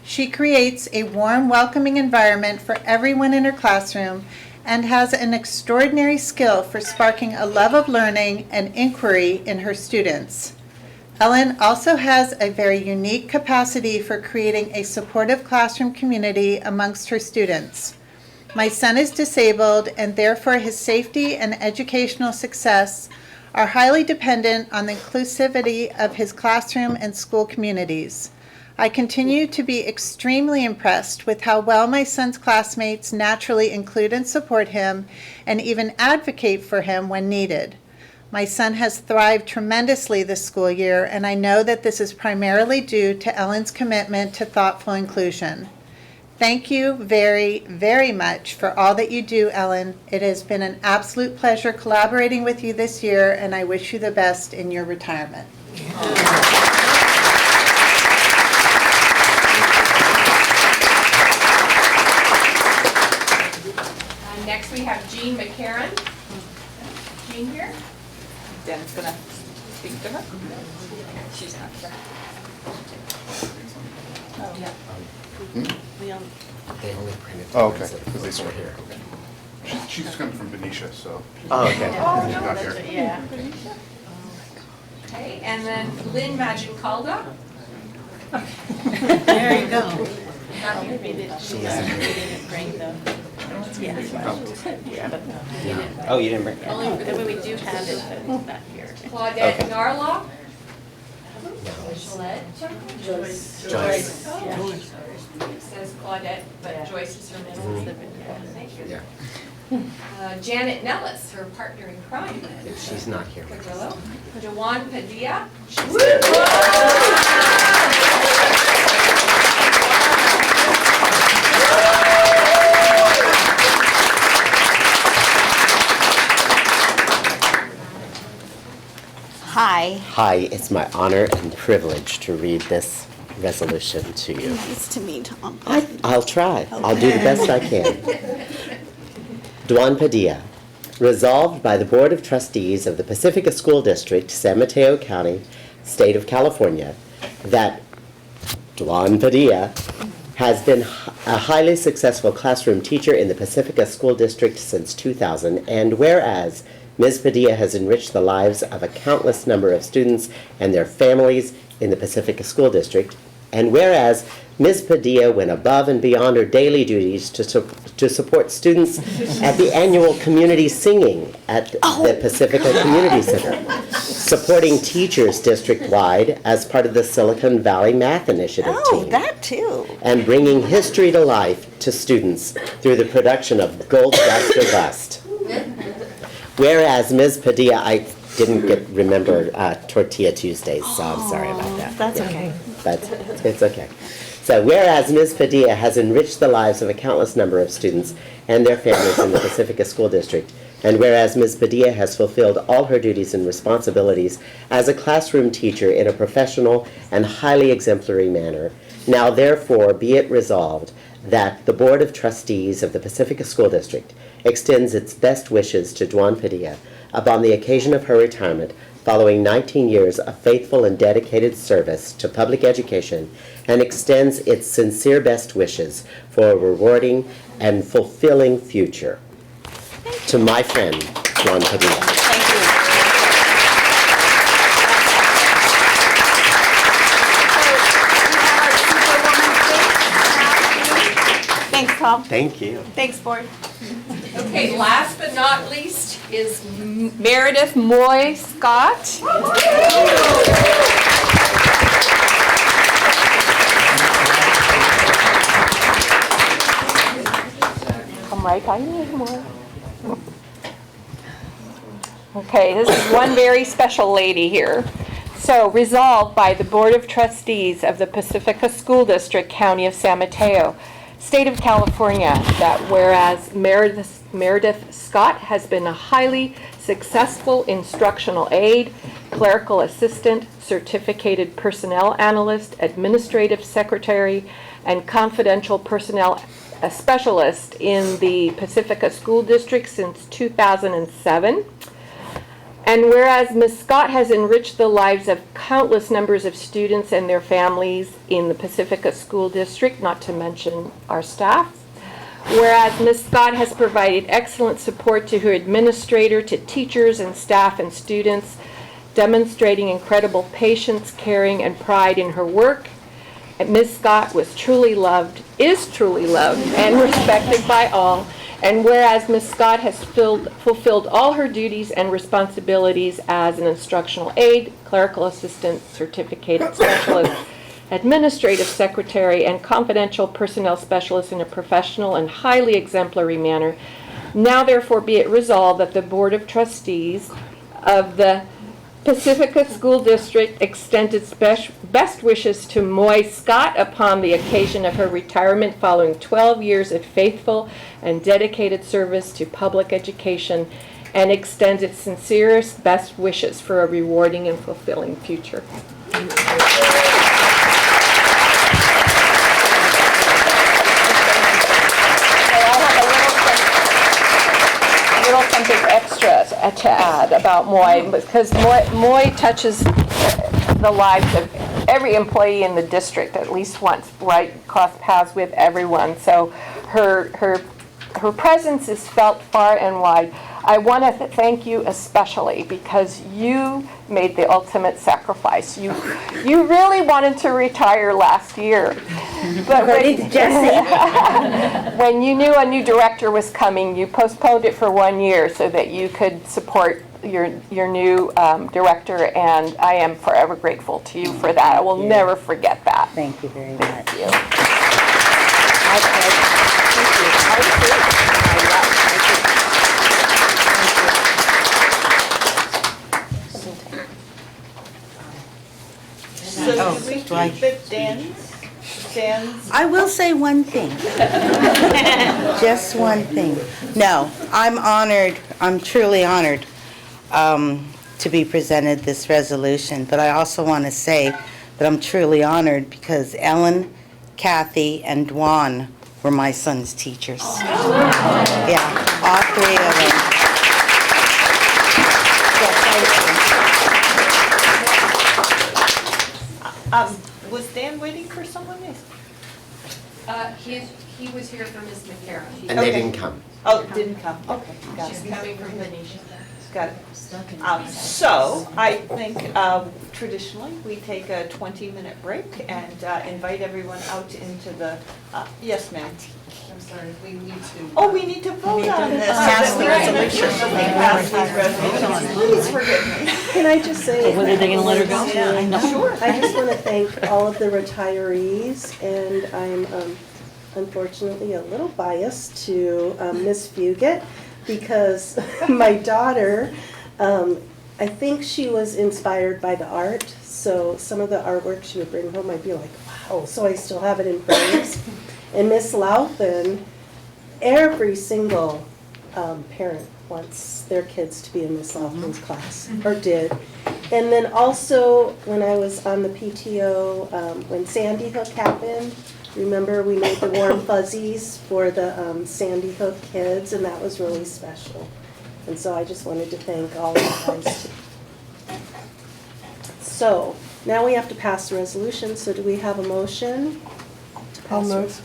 She creates a warm, welcoming environment for everyone in her classroom and has an extraordinary skill for sparking a love of learning and inquiry in her students. Ellen also has a very unique capacity for creating a supportive classroom community amongst her students. My son is disabled, and therefore his safety and educational success are highly dependent on the inclusivity of his classroom and school communities. I continue to be extremely impressed with how well my son's classmates naturally include and support him and even advocate for him when needed. My son has thrived tremendously this school year, and I know that this is primarily due to Ellen's commitment to thoughtful inclusion. Thank you very, very much for all that you do, Ellen. It has been an absolute pleasure collaborating with you this year, and I wish you the best in your retirement. Next, we have Jean McCarron. Jean here. Dan's gonna speak to her. She's not here. They only printed. Oh, okay, because they sort here. She's just coming from Benicia, so. Oh, okay. She's not here. Yeah. Okay, and then Lynn Magincalda. There you go. Oh, you didn't bring it? Only the way we do have it, but it's not here. Claudette Okay. Narlock. Joyce. Joyce. It says Claudette, but Joyce is her middle name. Thank you. Janet Nellis, her partner in crime. She's not here. Quadrillo. Dewan Padilla. Hi. Hi, it's my honor and privilege to read this resolution to you. Nice to meet Tom. I'll try. I'll do the best I can. Duan Padilla, resolved by the Board of Trustees of the Pacifica School District, San Mateo County, State of California, that Duan Padilla has been a highly successful classroom teacher in the Pacifica School District since 2000, and whereas Ms. Padilla has enriched the lives of a countless number of students and their families in the Pacifica School District, and whereas Ms. Padilla went above and beyond her daily duties to support students at the annual community singing at the Pacifica Community Center, supporting teachers district-wide as part of the Silicon Valley Math Initiative team, That too. and bringing history to life to students through the production of Gold Dust or Bust. Whereas Ms. Padilla, I didn't remember Tortilla Tuesdays, so I'm sorry about that. That's okay. It's okay. So whereas Ms. Padilla has enriched the lives of a countless number of students and their families in the Pacifica School District, and whereas Ms. Padilla has fulfilled all her duties and responsibilities as a classroom teacher in a professional and highly exemplary manner, now therefore be it resolved that the Board of Trustees of the Pacifica School District extends its best wishes to Duan Padilla upon the occasion of her retirement following 19 years of faithful and dedicated service to public education, and extends its sincere best wishes for a rewarding and fulfilling future. To my friend, Duan Padilla. Thank you. Thanks, Tom. Thank you. Thanks, board. Okay, last but not least is Meredith Moy Scott. Come right by me more. Okay, this is one very special lady here. So, resolved by the Board of Trustees of the Pacifica School District, County of San Mateo, State of California, that whereas Meredith Scott has been a highly successful instructional aide, clerical assistant, certificated personnel analyst, administrative secretary, and confidential personnel specialist in the Pacifica School District since 2007. And whereas Ms. Scott has enriched the lives of countless numbers of students and their families in the Pacifica School District, not to mention our staff. Whereas Ms. Scott has provided excellent support to her administrator, to teachers and staff and students, demonstrating incredible patience, caring, and pride in her work. And Ms. Scott was truly loved, is truly loved, and respected by all, And whereas Ms. Scott has fulfilled all her duties and responsibilities as an instructional aide, clerical assistant, certificated specialist, administrative secretary, and confidential personnel specialist in a professional and highly exemplary manner, now therefore be it resolved that the Board of Trustees of the Pacifica School District extends its best wishes to Moy Scott upon the occasion of her retirement following 12 years of faithful and dedicated service to public education, and extends its sincerest best wishes for a rewarding and fulfilling future. Something extra to add about Moy, because Moy touches the lives of every employee in the district at least once, right? Cross paths with everyone. So her presence is felt far and wide. I want to thank you especially because you made the ultimate sacrifice. You really wanted to retire last year. But when you knew a new director was coming, you postponed it for 1 year so that you could support your new director, and I am forever grateful to you for that. I will never forget that. Thank you very much. Thank you. So do we keep it Dan's? I will say one thing. Just one thing. No, I'm honored, I'm truly honored to be presented this resolution, but I also want to say that I'm truly honored because Ellen, Kathy, and Dwan were my son's teachers. Yeah, all three of them. Was Dan waiting for someone else? He was here for Ms. McCarron. And they didn't come. Oh, didn't come, okay, got She's it. coming from Benicia. Got it. So I think traditionally we take a 20-minute break and invite everyone out into the, yes ma'am. I'm sorry, we need to. Oh, we need to vote on this. Pass the resolution. resolution. Pass these resolutions. Please forgive me. Can I just say? When are they gonna let her go? Yeah, sure. I just want to thank all of the retirees, and I'm unfortunately a little biased to Miss Fugit, because my daughter, I think she was inspired by the art, so some of the artwork she would bring home, I'd be like, wow, so I still have it in frames. And Miss Lauthan, every single parent wants their kids to be in Miss Lauthan's class, or did. And then also, when I was on the PTO, when Sandy Hook happened, remember we made the warm fuzzies for the Sandy Hook kids, and that was really special. And so I just wanted to thank all of you guys too. So, now we have to pass the resolution, so do we have a motion? I'll move.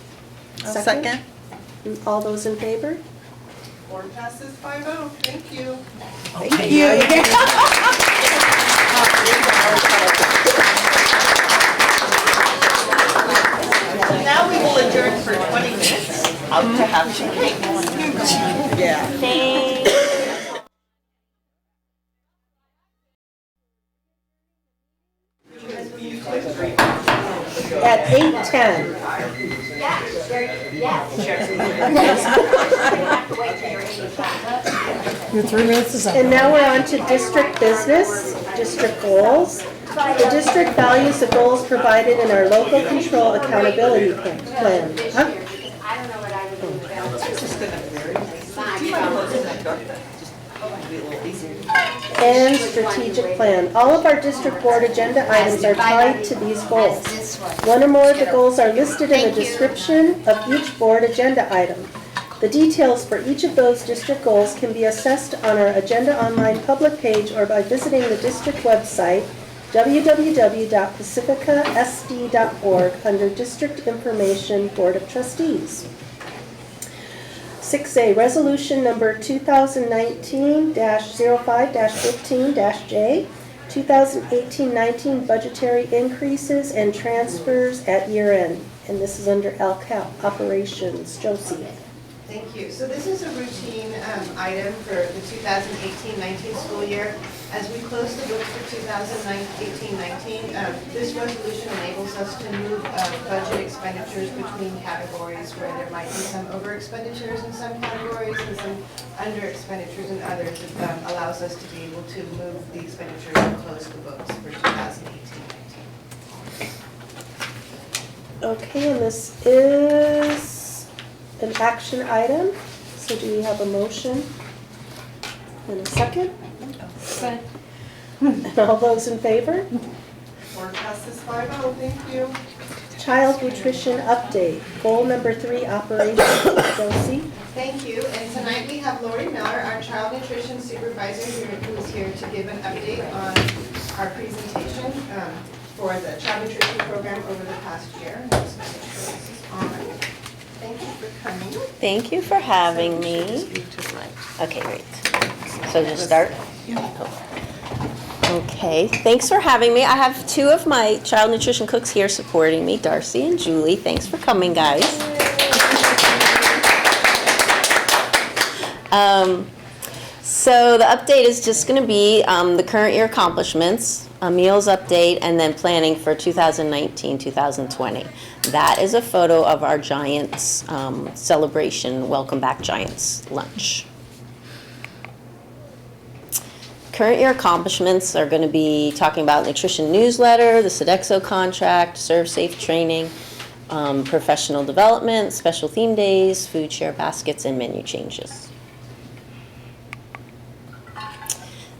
Second? All those in favor? Board passes 5-0, thank you. Thank you. Now we will adjourn for 20 minutes out to have some cake. Yeah. At 8:10. Your 3 minutes is up. And now we're on to district business, district goals. The district values the goals provided in our local control accountability plan. Huh? And strategic plan. All of our district board agenda items are tied to these goals. One or more of the goals are listed in the description of each board agenda item. The details for each of those district goals can be assessed on our Agenda Online public page or by visiting the district website, www.pacificasd.org, under District Information, Board of Trustees. 6A, Resolution Number 2019-05-15-J, 2018-19 budgetary increases and transfers at year end. And this is under LCAP Operations. Josie. Thank you. So this is a routine item for the 2018-19 school year. As we close the books for 2018-19, this resolution enables us to move budget expenditures between categories where there might be some over expenditures in some categories and some under expenditures in others. It allows us to be able to move the expenditures and close the books for 2018-19. Okay, and this is an action item. So do we have a motion and a second? And all those in favor? Board passes 5-0, thank you. Child nutrition update, goal number 3, operations. Josie? Thank you. And tonight we have Lori Miller, our child nutrition supervisor, who is here to give an update on our presentation for the child nutrition program over the past year. Just make sure this is on. Thank you for coming. Thank you for having me. Okay, great. So just start? Okay, thanks for having me. I have 2 of my child nutrition cooks here supporting me, Darcy and Julie. Thanks for coming, guys. So the update is just going to be the current year accomplishments, a meals update, and then planning for 2019-2020. That is a photo of our Giants celebration, Welcome Back Giants lunch. Current year accomplishments are going to be talking about nutrition newsletter, the SODEXO contract, SERVSAFE training, professional development, special theme days, food share baskets, and menu changes.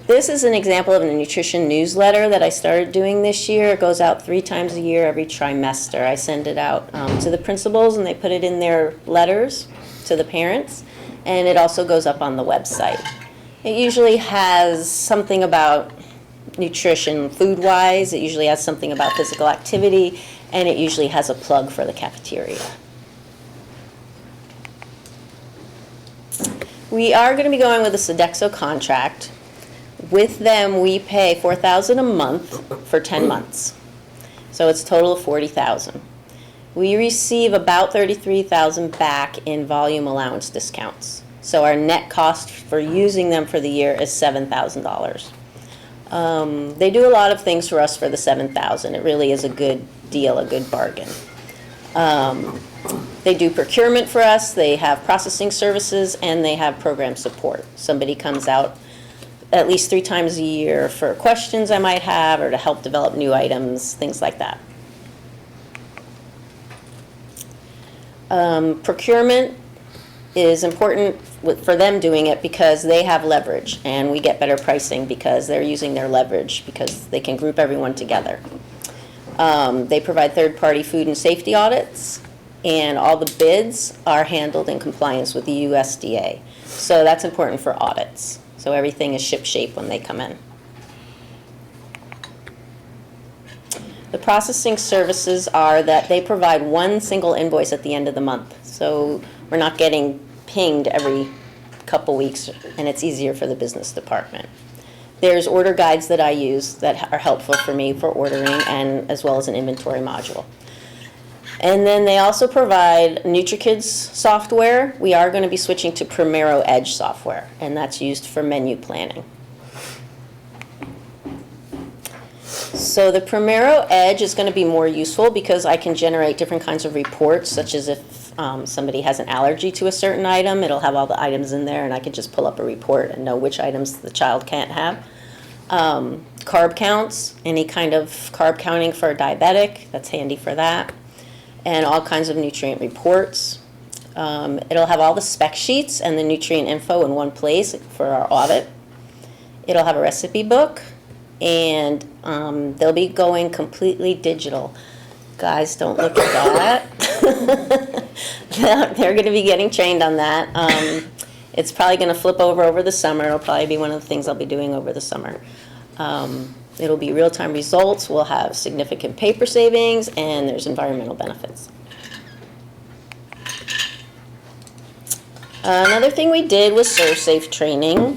This is an example of a nutrition newsletter that I started doing this year. It goes out 3 times a year, every trimester. I send it out to the principals, and they put it in their letters to the parents, and it also goes up on the website. It usually has something about nutrition food-wise. It usually has something about physical activity, and it usually has a plug for the cafeteria. We are going to be going with a SODEXO contract. With them, we pay $4,000 a month for 10 months. So it's a total of $40,000. We receive about $33,000 back in volume allowance discounts. So our net cost for using them for the year is $7,000. They do a lot of things for us for the $7,000. It really is a good deal, a good bargain. They do procurement for us, they have processing services, and they have program support. Somebody comes out at least 3 times a year for questions I might have or to help develop new items, things like that. Procurement is important for them doing it because they have leverage, and we get better pricing because they're using their leverage because they can group everyone together. They provide third-party food and safety audits, and all the bids are handled in compliance with the USDA. So that's important for audits. So everything is ship-shape when they come in. The processing services are that they provide one single invoice at the end of the month. So we're not getting pinged every couple weeks, and it's easier for the business department. There's order guides that I use that are helpful for me for ordering, and as well as an inventory module. And then they also provide NutriKids software. We are going to be switching to Primero Edge software, and that's used for menu planning. So the Primero Edge is going to be more useful because I can generate different kinds of reports, such as if somebody has an allergy to a certain item, it'll have all the items in there, and I can just pull up a report and know which items the child can't have. Carb counts, any kind of carb counting for a diabetic, that's handy for that. And all kinds of nutrient reports. It'll have all the spec sheets and the nutrient info in one place for our audit. It'll have a recipe book, and they'll be going completely digital. Guys, don't look at that. They're going to be getting trained on that. It's probably going to flip over the summer. It'll probably be one of the things I'll be doing over the summer. It'll be real-time results. We'll have significant paper savings, and there's environmental benefits. Another thing we did was SERVSAFE training.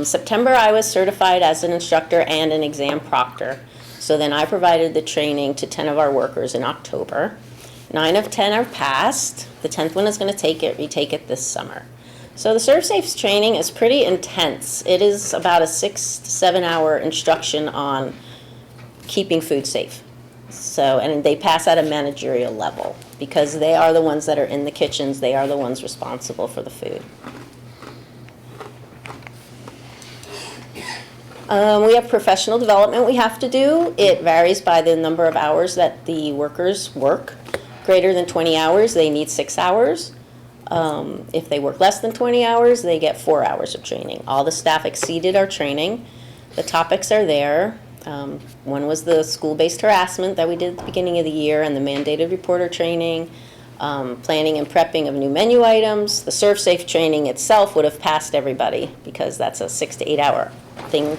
September, I was certified as an instructor and an exam proctor. So then I provided the training to 10 of our workers in October. 9 of 10 are passed. The 10th one is going to retake it this summer. So the SERVSAFE training is pretty intense. It is about a 6 to 7 hour instruction on keeping food safe. So, and they pass at a managerial level because they are the ones that are in the kitchens. They are the ones responsible for the food. We have professional development we have to do. It varies by the number of hours that the workers work. Greater than 20 hours, they need 6 hours. If they work less than 20 hours, they get 4 hours of training. All the staff exceeded our training. The topics are there. One was the school-based harassment that we did at the beginning of the year and the mandated reporter training, planning and prepping of new menu items. The SERVSAFE training itself would have passed everybody because that's a 6 to 8 hour thing.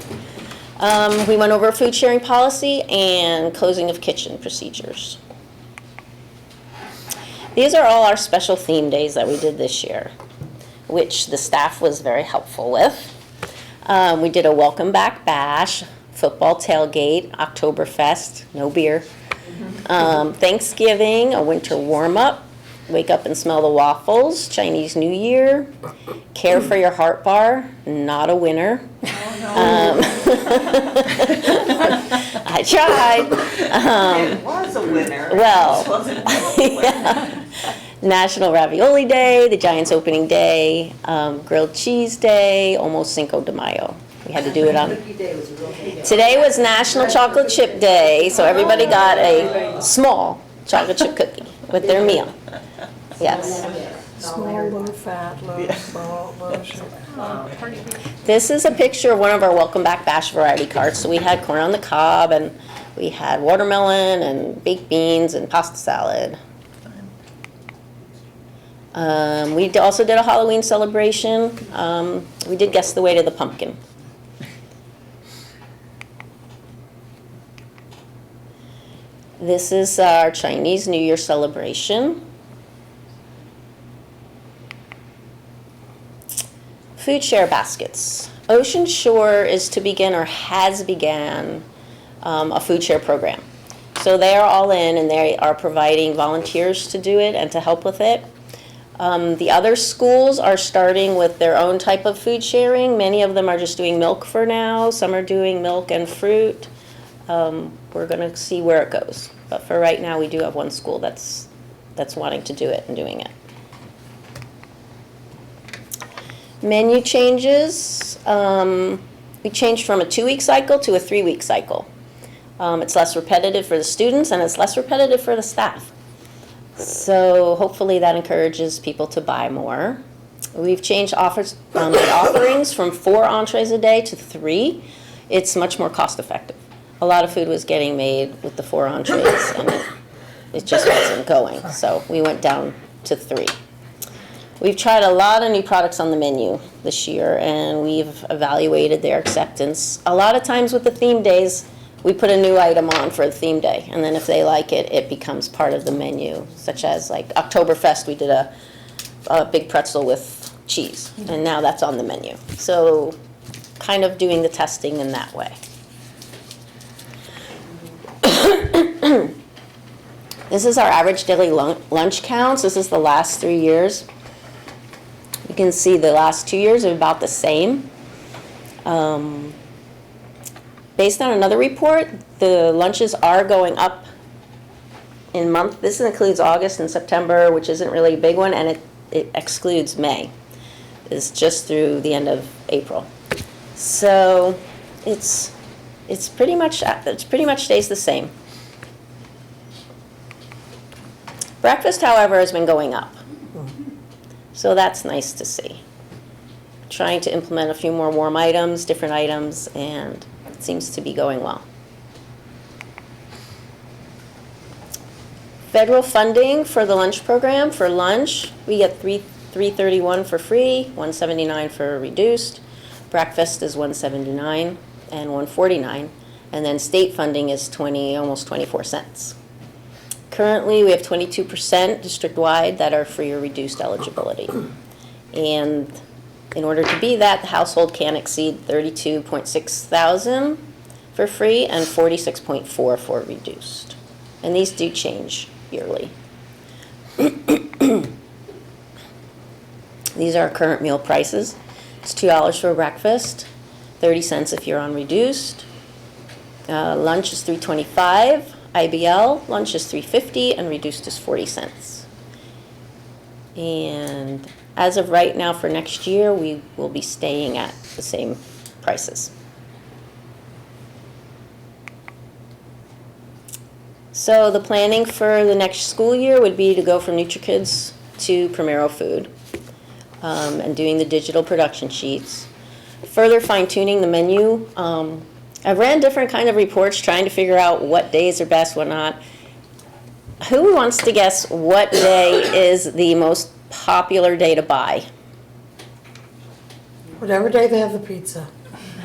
We went over food sharing policy and closing of kitchen procedures. These are all our special theme days that we did this year, which the staff was very helpful with. We did a welcome back bash, football tailgate, Oktoberfest, no beer, Thanksgiving, a winter warm-up, wake up and smell the waffles, Chinese New Year, care for your heart bar, not a winner. I tried. It was a winner. Well, It wasn't a winner. yeah. National Ravioli Day, the Giants opening day, grilled cheese day, almost Cinco de Mayo. We had to do it on. Today was National Chocolate Chip Day, so everybody got a small chocolate chip cookie with their meal. Yes. Small, low fat, low salt, low sugar. This is a picture of one of our Welcome Back Bash variety carts. So we had corn on the cob, and we had watermelon, and baked beans, and pasta salad. We also did a Halloween celebration. We did Guess the Weight of the Pumpkin. This is our Chinese New Year celebration. Food share baskets. Ocean Shore is to begin or has began a food share program. So they are all in and they are providing volunteers to do it and to help with it. The other schools are starting with their own type of food sharing. Many of them are just doing milk for now. Some are doing milk and fruit. We're going to see where it goes. But for right now, we do have one school that's wanting to do it and doing it. Menu changes. We changed from a 2-week cycle to a 3-week cycle. It's less repetitive for the students and it's less repetitive for the staff. So hopefully that encourages people to buy more. We've changed offerings from 4 entrees a day to 3. It's much more cost effective. A lot of food was getting made with the 4 entrees and it just wasn't going. So we went down to 3. We've tried a lot of new products on the menu this year and we've evaluated their acceptance. A lot of times with the theme days, we put a new item on for the theme day, and then if they like it, it becomes part of the menu, such as like Oktoberfest, we did a big pretzel with cheese, and now that's on the menu. So kind of doing the testing in that way. This is our average daily lunch counts. This is the last 3 years. You can see the last 2 years are about the same. Based on another report, the lunches are going up in month. This includes August and September, which isn't really a big one, and it excludes May. It's just through the end of April. So it's pretty much stays the same. Breakfast, however, has been going up. So that's nice to see. Trying to implement a few more warm items, different items, and it seems to be going well. Federal funding for the lunch program. For lunch, we get $331 for free, $179 for reduced. Breakfast is $179 and $149, and then state funding is almost 24 cents. Currently, we have 22% district-wide that are free or reduced eligibility. And in order to be that, the household can't exceed $32.6 thousand for free and $46.4 for reduced. And these do change yearly. These are our current meal prices. It's $2 for breakfast, 30 cents if you're on reduced. Lunch is $3.25. IBL lunch is $3.50 and reduced is 40 cents. And as of right now for next year, we will be staying at the same prices. So the planning for the next school year would be to go from NutriKids to Primero Food, and doing the digital production sheets. Further fine-tuning the menu. I've ran different kind of reports trying to figure out what days are best, what not. Who wants to guess what day is the most popular day to buy? Whatever day they have the pizza.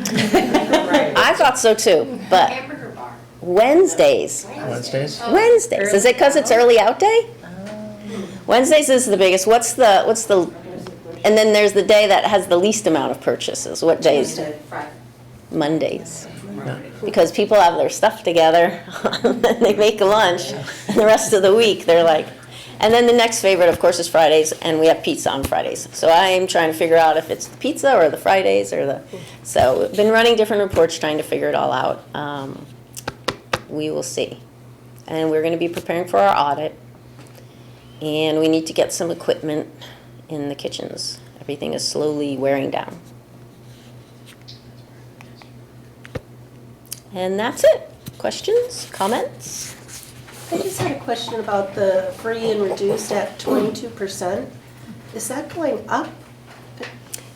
I thought so too, but Wednesdays. Wednesdays? Wednesdays. Is it because it's early out day? Wednesdays is the biggest. What's the, and then there's the day that has the least amount of purchases. What days? Mondays. Because people have their stuff together, and they make a lunch, and the rest of the week they're like, and then the next favorite, of course, is Fridays, and we have pizza on Fridays. So I'm trying to figure out if it's the pizza or the Fridays or the, so we've been running different reports trying to figure it all out. We will see. And we're going to be preparing for our audit, and we need to get some equipment in the kitchens. Everything is slowly wearing down. And that's it. Questions, comments? I just had a question about the free and reduced at 22%. Is that going up?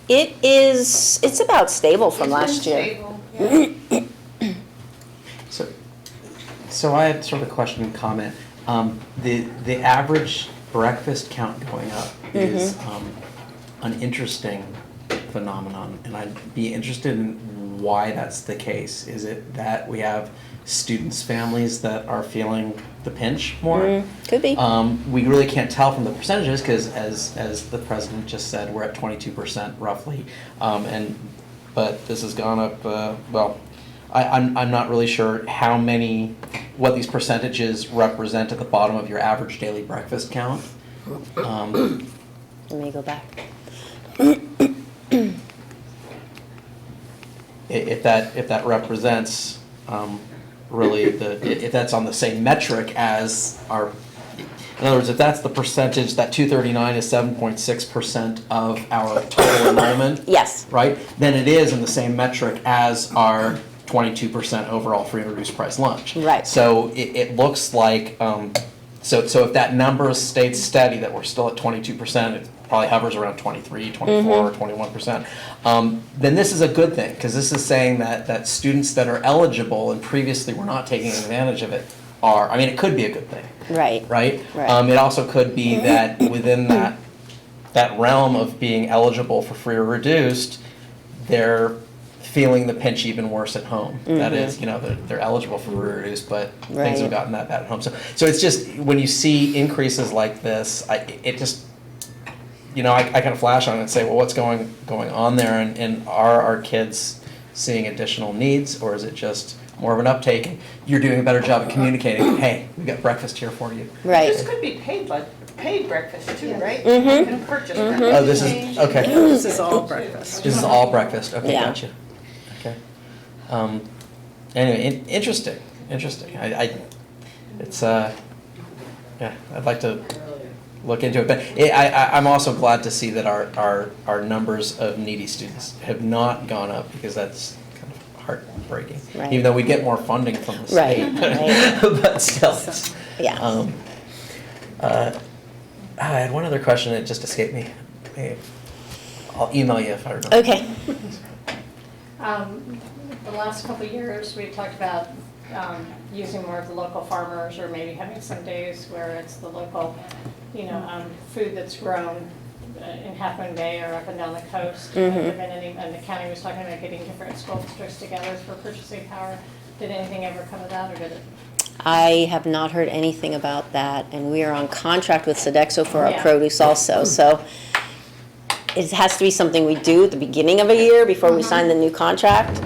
It's about stable from last year. So I had sort of a question and comment. The average breakfast count going up is an interesting phenomenon, and I'd be interested in why that's the case. Is it that we have students' families that are feeling the pinch more? Could be. We really can't tell from the percentages because, as the president just said, we're at 22% roughly, but this has gone up. Well, I'm not really sure what these percentages represent at the bottom of your average daily breakfast count. Let me go back. If that represents really if that's on the same metric as our, in other words, if that's the percentage, that 239 is 7.6% of our total enrollment. Yes. Right? Then it is in the same metric as our 22% overall free and reduced price lunch. Right. So it looks like, so if that number stayed steady, that we're still at 22%, it probably hovers around 23, 24, 21%, then this is a good thing, because this is saying that students that are eligible and previously were not taking advantage of it are, I mean, it could be a good thing. Right. Right? It also could be that within that realm of being eligible for free or reduced, they're feeling the pinch even worse at home. That is, they're eligible for free or reduced, but things have gotten that bad at home. So it's just, when you see increases like this, it just, I kind of flash on it and say, well, what's going on there, and are our kids seeing additional needs, or is it just more of an uptake? And you're doing a better job of communicating, hey, we've got breakfast here for you. Right. This could be paid breakfast too, right? Mhm. You can purchase breakfast. Oh, this is, okay. This is all breakfast. This is all breakfast, okay, Yeah. gotcha. Okay. Anyway, interesting. It's, I'd like to look into it, but I'm also glad to see that our numbers of needy students have not gone up, because that's kind of heartbreaking. Right. Even though we get more funding from the state, Right. but still. Yeah. I had one other question that just escaped me. I'll email you if I remember. Okay. The last couple of years, we talked about using more of the local farmers, or maybe having some days where it's the local, food that's grown in Half Moon Bay or up and down the coast. Have there been any, and the county was talking about getting different school districts together for purchasing power. Did anything ever come of that, or did it? I have not heard anything about that, and we are on contract with SODEXO for our Yeah. produce also, so it has to be something we do at the beginning of a year before we sign the new contract.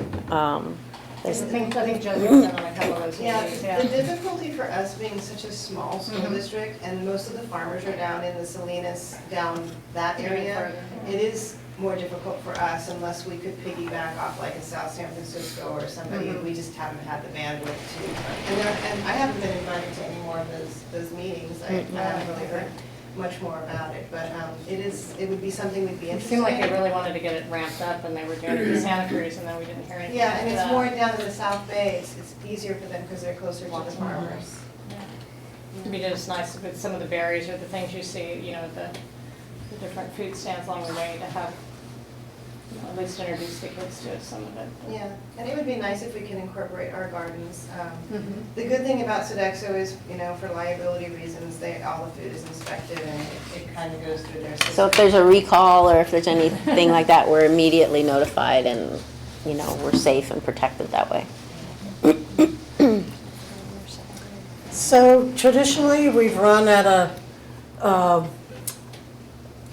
I think Joe's been on a couple of those meetings, Yeah, the difficulty for us being such a small school district, and most of the farmers are down in the Salinas, down that area, it is more difficult for us unless we could piggyback off like a South San Francisco or somebody, and we just haven't had the bandwidth to. And I haven't been invited to any more of those meetings. I haven't really heard much more about it, but it would be something we'd be It interested seemed like they in. really wanted to get it ramped up, and they were doing it in Santa Cruz, and then we didn't hear anything. Yeah, and it's after more that. down in the South Bay, it's easier for them because they're closer to the farmers. It'd be just nice with some of the berries or the things you see, you know, the different food stands along the way to have, you know, at least introduce the kids to some of it. Yeah, and it would be nice if we can incorporate our gardens. The good thing about SODEXO is, you know, for liability reasons, all the food is inspected and it kind of goes through their system. So if there's a recall or if there's anything like that, we're immediately notified and, you know, we're safe and protected that way. So traditionally, we've run at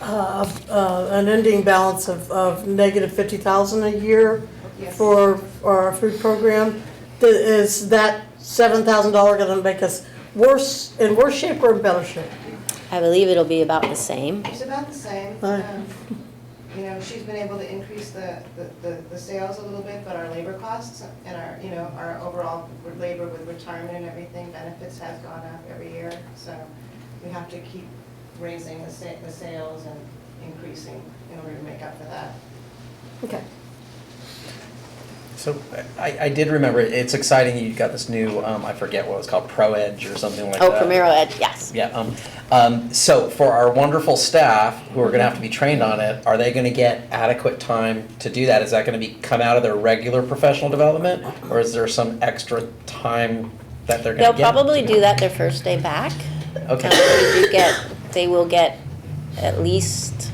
an ending balance of negative 50,000 a year for our food program. Is that $7,000 going to make us in worse shape or in better shape? I believe it'll be about the same. It's about the same. You know, she's been able to increase the sales a little bit, but our labor costs and our, you know, our overall labor with retirement and everything, benefits has gone up every year. So we have to keep raising the sales and increasing in order to make up for that. Okay. So I did remember, it's exciting you got this new, I forget what it was called, Pro Edge or something like that. Oh, Primero Edge, yes. Yeah. So for our wonderful staff who are going to have to be trained on it, are they going to get adequate time to do that? Is that going to come out of their regular professional development, or is there some extra time that they're going to get? They'll probably do that their first day back. Okay. They will get at least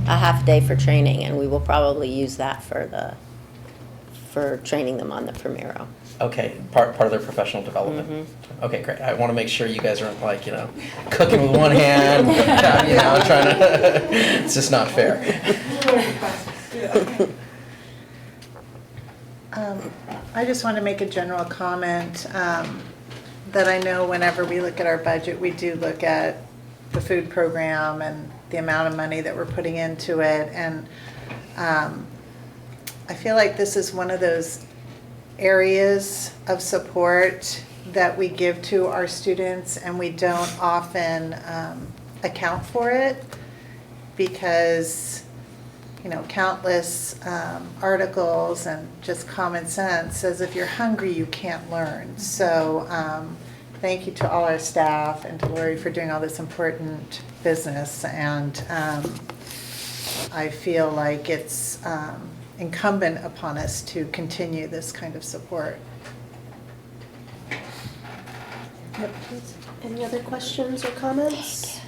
a half day for training, and we will probably use that for training them on the Primero. Okay, part of their professional development. Okay, great. I want to make sure you guys aren't like, you know, cooking with one hand, you know, trying to, it's just not fair. I just want to make a general comment that I know whenever we look at our budget, we do look at the food program and the amount of money that we're putting into it. And I feel like this is one of those areas of support that we give to our students, and we don't often account for it because, you know, countless articles and just common sense says if you're hungry, you can't learn. So thank you to all our staff and to Lori for doing all this important business. And I feel like it's incumbent upon us to continue this kind of support. Any other questions or comments?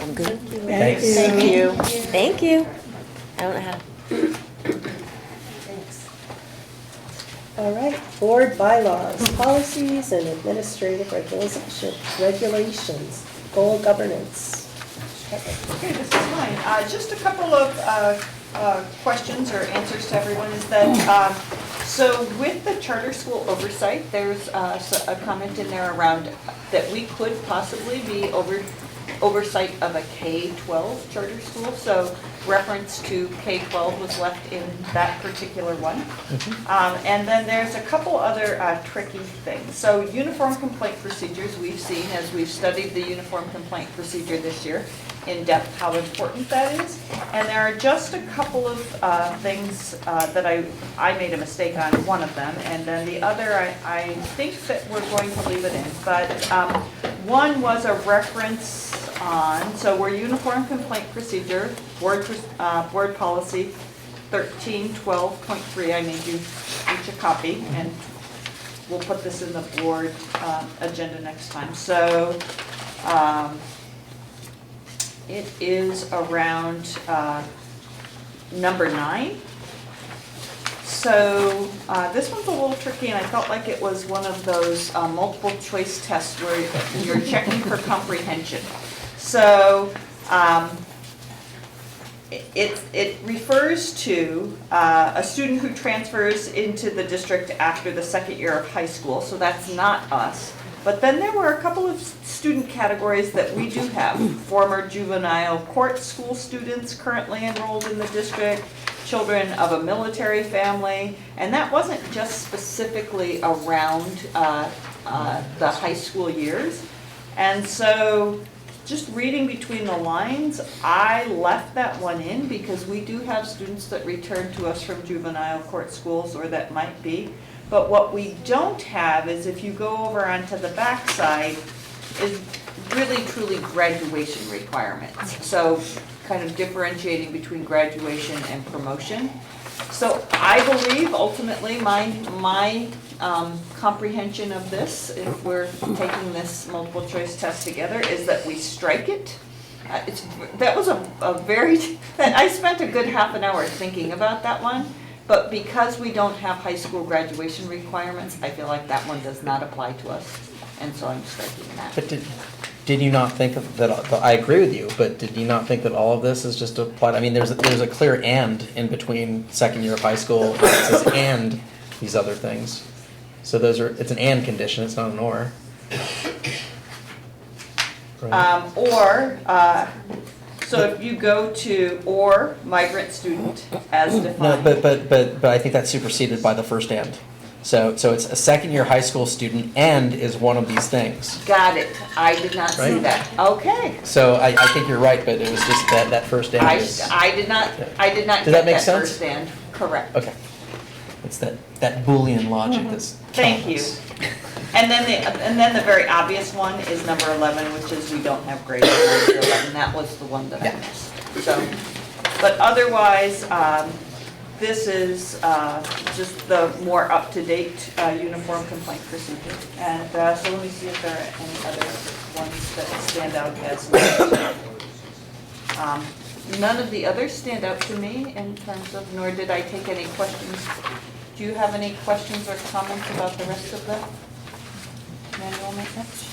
I'm good. Thanks. Thank you. Thank you. I don't know how. Thanks. All right, board bylaws, policies, and administrative regulations, goal governance. Okay, this is mine. Just a couple of questions or answers to everyone is that, so with the charter school oversight, there's a comment in there around that we could possibly be oversight of a K-12 charter school. So reference to K-12 was left in that particular one. And then there's a couple other tricky things. So uniform complaint procedures we've seen as we've studied the uniform complaint procedure this year in depth how important that is. And there are just a couple of things that I made a mistake on one of them, and then the other I think that we're going to leave it in. But one was a reference on, so we're uniform complaint procedure, board policy 1312.3. I made you each a copy, and we'll put this in the board agenda next time. So it is around number 9. So this one's a little tricky, and I felt like it was one of those multiple choice tests where you're checking for comprehension. So it refers to a student who transfers into the district after the second year of high school, so that's not us. But then there were a couple of student categories that we do have. Former juvenile court school students currently enrolled in the district, children of a military family, and that wasn't just specifically around the high school years. And so just reading between the lines, I left that one in because we do have students that return to us from juvenile court schools, or that might be. But what we don't have is, if you go over onto the backside, is really truly graduation requirements. So kind of differentiating between graduation and promotion. So I believe ultimately my comprehension of this, if we're taking this multiple choice test together, is that we strike it. That was a very, I spent a good half an hour thinking about that one, but because we don't have high school graduation requirements, I feel like that one does not apply to us, and so I'm striking that. But did you not think that, I agree with you, but did you not think that all of this is just applied? I mean, there's a clear and in between second year of high school, it says and these other things. So it's an and condition, it's not an or. Right. So if you go to or migrant student as defined. No, but I think that's superseded by the first and. So it's a second year high school student and is one of these things. Got it. I did not see Right. that. Okay. So I think you're right, but it was just that first and. I did not Does get that make that sense? first and. Correct. Okay. It's that Boolean logic that's. Thank you. And then the very obvious one is number 11, which is we don't have grades 9 to 11. That was the one that I missed. So, but otherwise, this is just the more up-to-date uniform complaint procedure. And so let me see if there are any other ones that stand out as well. None of the others stand out to me in terms of, nor did I take any questions. Do you have any questions or comments about the rest of the manual maintenance?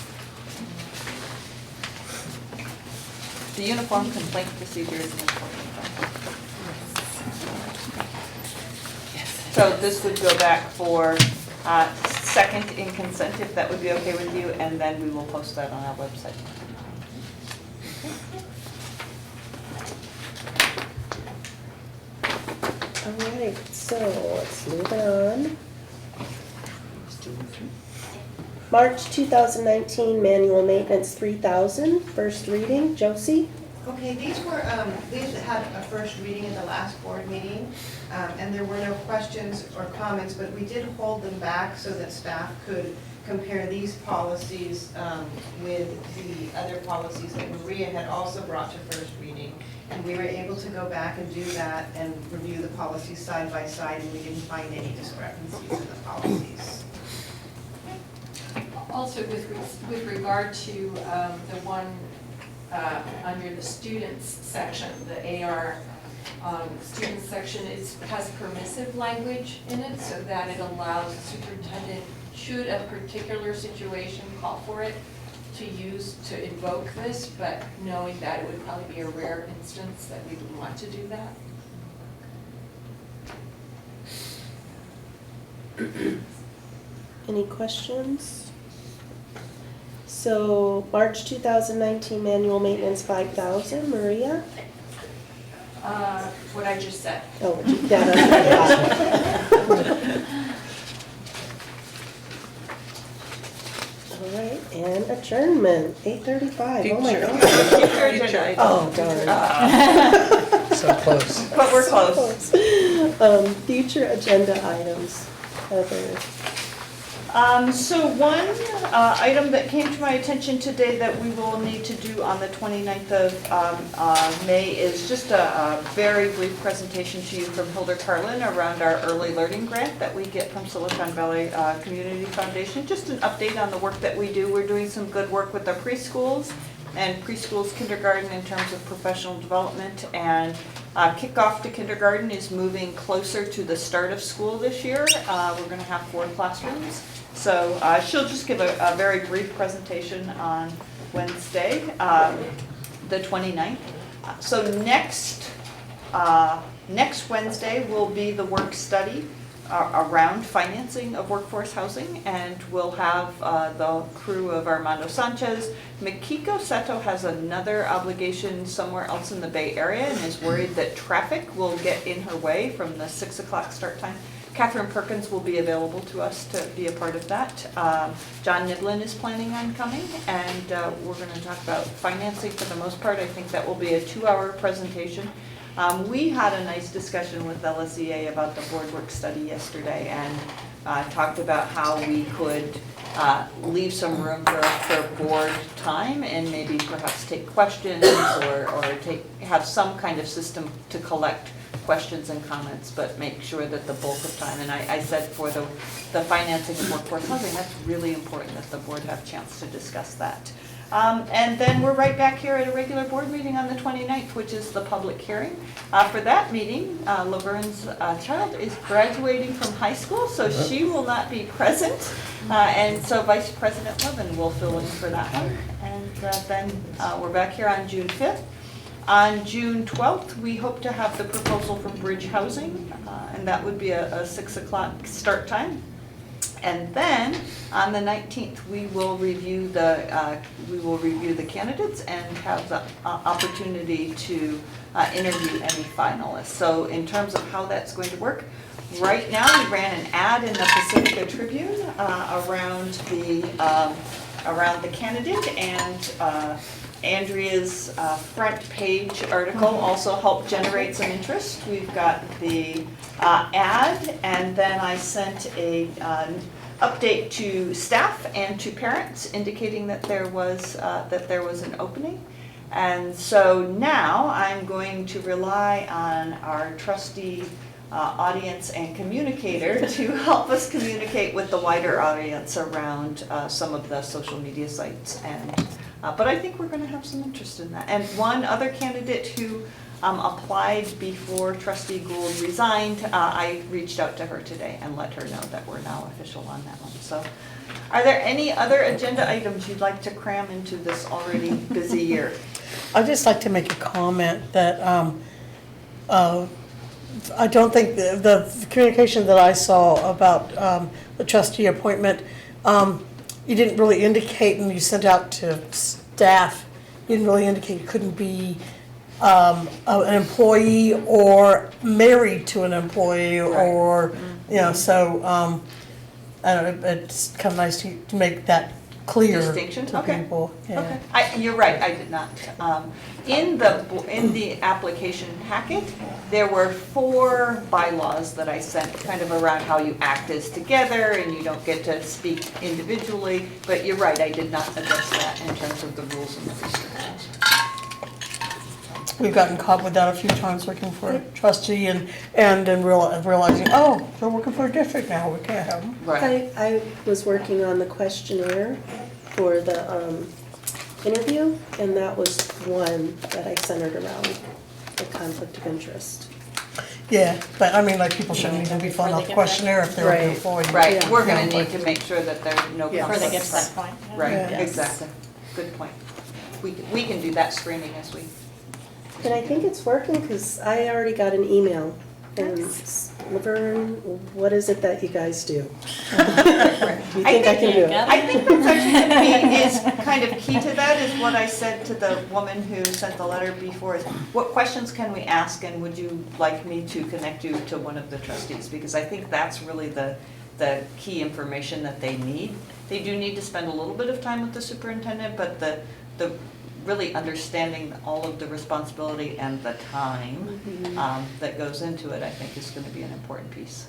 The uniform complaint procedure is an important one. So this would go back for second in consent, if that would be okay with you, and then we will post that on our website. All right, so let's move on. March 2019 Manual Maintenance 3000, first reading. Josie? Okay, these had a first reading in the last board meeting, and there were no questions or comments, but we did hold them back so that staff could compare these policies with the other policies that Maria had also brought to first reading. And we were able to go back and do that and review the policies side by side, and we didn't find any discrepancies in the policies. Also, with regard to the one under the students section, the AR students section has permissive language in it, so that it allows the superintendent, should a particular situation call for it, to invoke this, but knowing that it would probably be a rare instance that we would want to do that. Any questions? So March 2019 Manual Maintenance 5000, Maria? What I just said. Oh, yeah, that's all right, and adjournment, 8:35. Oh my God. Oh, darn. So close. But we're close. Future agenda items, Heather. So one item that came to my attention today that we will need to do on the 29th of May is just a very brief presentation to you from Hilda Carlin around our early learning grant that we get from Silicon Valley Community Foundation. Just an update on the work that we do. We're doing some good work with our preschools and preschools, kindergarten in terms of professional development, and kickoff to kindergarten is moving closer to the start of school this year. We're going to have 4 classrooms. So she'll just give a very brief presentation on Wednesday, the 29th. So next next Wednesday will be the work study around financing of workforce housing, and we'll have the crew of Armando Sanchez. Makiko Seto has another obligation somewhere else in the Bay Area and is worried that traffic will get in her way from the 6 o'clock start time. Catherine Perkins will be available to us to be a part of that. John Niblin is planning on coming, and we're going to talk about financing for the most part. I think that will be a 2-hour presentation. We had a nice discussion with LSEA about the board work study yesterday, and talked about how we could leave some room for board time and maybe perhaps take questions or have some kind of system to collect questions and comments, but make sure that the bulk of time, and I said for the financing of workforce housing, that's really important that the board have a chance to discuss that. And then we're right back here at a regular board meeting on the 29th, which is the public hearing. For that meeting, Laverne's child is graduating from high school, so she will not be present. And so Vice President Levin will fill in for that one. And then we're back here on June 5th. On June 12th, we hope to have the proposal from Bridge Housing, and that would be a 6 o'clock start time. And then on the 19th, we will review the candidates and have the opportunity to interview any finalists. So in terms of how that's going to work, right now we ran an ad in the Pacifica Tribune around the candidate, and Andrea's front page article also helped generate some interest. We've got the ad, and then I sent a update to staff and to parents indicating that there was an opening. And so now I'm going to rely on our trustee audience and communicator to help us communicate with the wider audience around some of the social media sites. And but I think we're going to have some interest in that. And one other candidate who applied before Trustee Gould resigned, I reached out to her today and let her know that we're now official on that one. So are there any other agenda items you'd like to cram into this already busy year? I'd just like to make a comment that I don't think the communication that I saw about the trustee appointment, you didn't really indicate, and you sent out to staff, you didn't really indicate you couldn't be an employee or married to an employee, or, you know, so I don't know, it's kind of nice to make that clear distinction to people. Yeah. Okay, you're right, I did not. In the application packet, there were 4 bylaws that I sent, kind of around how you act as together and you don't get to speak individually, but you're right, I did not address that in terms of the rules and the restrictions. We've gotten caught with that a few times, looking for a trustee and then realizing, oh, they're working for a district now, we can't have them. Right. I was working on the questionnaire for the interview, and that was one that I centered around the conflict of interest. Yeah, but I mean, like, people shouldn't even be filling out the questionnaire if they're an employee. Right, Yeah. we're gonna need to make sure that there's no Yeah. conflicts. Before they get to that point. Right, Yeah. exactly, good point. We can do that screening as we. And I think it's working because I already got an email. And Laverne, what is it that you guys do? You think I can do it? I think that's actually going to be, is kind of key to that, is what I said to the woman who sent the letter before, is what questions can we ask, and would you like me to connect you to one of the trustees? Because I think that's really the key information that they need. They do need to spend a little bit of time with the superintendent, but the really understanding all of the responsibility and the time that goes into it, I think, is going to be an important piece.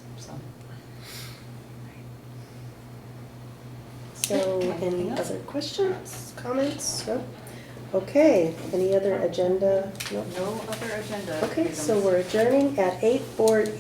So, any other questions, comments? No? Okay, any other agenda? No. No other agenda. Okay, items. so we're adjourning at 8:40.